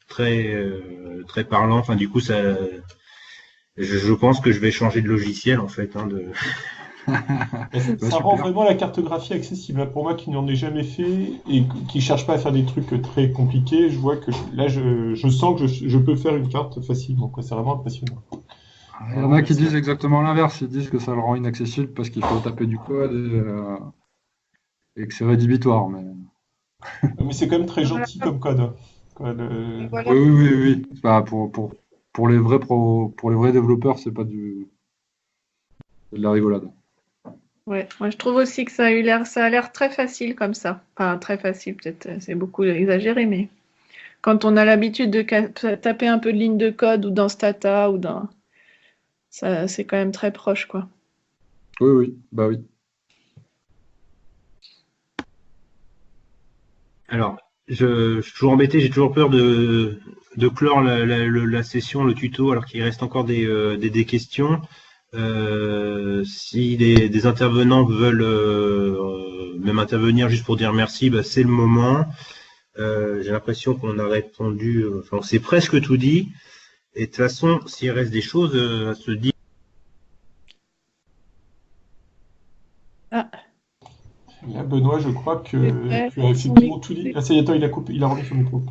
Speaker 1: très parlant. Enfin, du coup, je pense que je vais changer de logiciel en fait.
Speaker 6: Ça rend vraiment la cartographie accessible. Pour moi qui n'en ai jamais fait et qui ne cherche pas à faire des trucs très compliqués, je vois que là je sens que je peux faire une carte facilement. C'est vraiment impressionnant.
Speaker 2: Il y en a qui disent exactement l'inverse, ils disent que ça le rend inaccessible parce qu'il faut taper du code et que c'est rédhibitoire. Mais
Speaker 6: c'est quand même très gentil comme code, hein.
Speaker 5: Voilà.
Speaker 2: oui. Bah, pour les vrais développeurs, c'est pas c'est de la rigolade.
Speaker 7: Ouais, moi je trouve aussi que ça a l'air très facile comme ça. Enfin, très facile, peut-être, c'est beaucoup exagéré, mais quand on a l'habitude de taper un peu de ligne de code ou dans Stata ou dans ça, c'est quand même très proche, quoi.
Speaker 2: Oui, bah oui.
Speaker 1: Alors, je suis toujours embêté, j'ai toujours peur de clore la session, le tuto, alors qu'il reste encore des questions. Si des intervenants veulent même intervenir juste pour dire merci, bah, c'est le moment. J'ai l'impression qu'on a répondu, enfin, on s'est presque tout dit. Et de toute façon, s'il reste des choses à se dire.
Speaker 7: Ah,
Speaker 6: Là, Benoît, je crois que
Speaker 7: Ouais,
Speaker 6: tu as effectivement tout dit. Ah, ça y est, attends, il a remis son micro.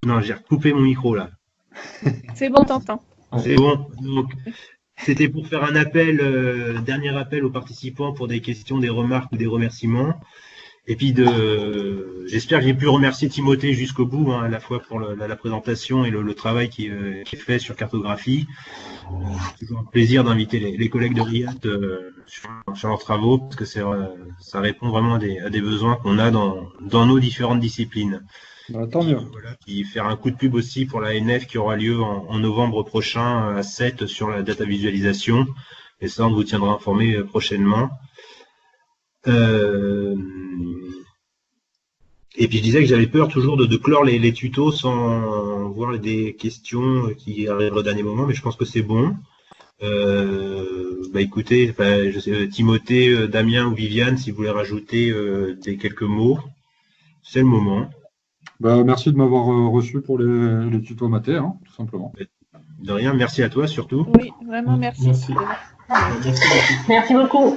Speaker 1: Non, j'ai recoupé mon micro là.
Speaker 7: c'est bon, t'entends.
Speaker 6: Ouais.
Speaker 1: C'est bon. Donc, c'était pour faire un appel, dernier appel aux participants pour des questions, des remarques ou des remerciements. Et puis j'espère que j'ai pu remercier Timothée jusqu'au bout, hein, à la fois pour la présentation et le travail qui est fait sur cartographie. C'est toujours un plaisir d'inviter les collègues de RIAT sur leurs travaux, parce que ça répond vraiment à des besoins qu'on a dans nos différentes disciplines.
Speaker 3: Bah, tant mieux.
Speaker 1: Voilà, puis faire un coup de pub aussi pour la NF qui aura lieu en novembre prochain à 7 sur la data visualisation. Et ça, on vous tiendra informé prochainement. Et puis je disais que j'avais peur toujours de clore les tutos sans voir des questions qui arrivent au dernier moment, mais je pense que c'est bon. Bah écoutez, je sais, Timothée, Damien ou Viviane, si vous voulez rajouter quelques mots, c'est le moment.
Speaker 2: Bah, merci de m'avoir reçu pour les tutos maths, hein, tout simplement.
Speaker 1: De rien, merci à toi surtout.
Speaker 7: Oui, vraiment, merci.
Speaker 6: Merci. Merci beaucoup.
Speaker 4: Merci beaucoup.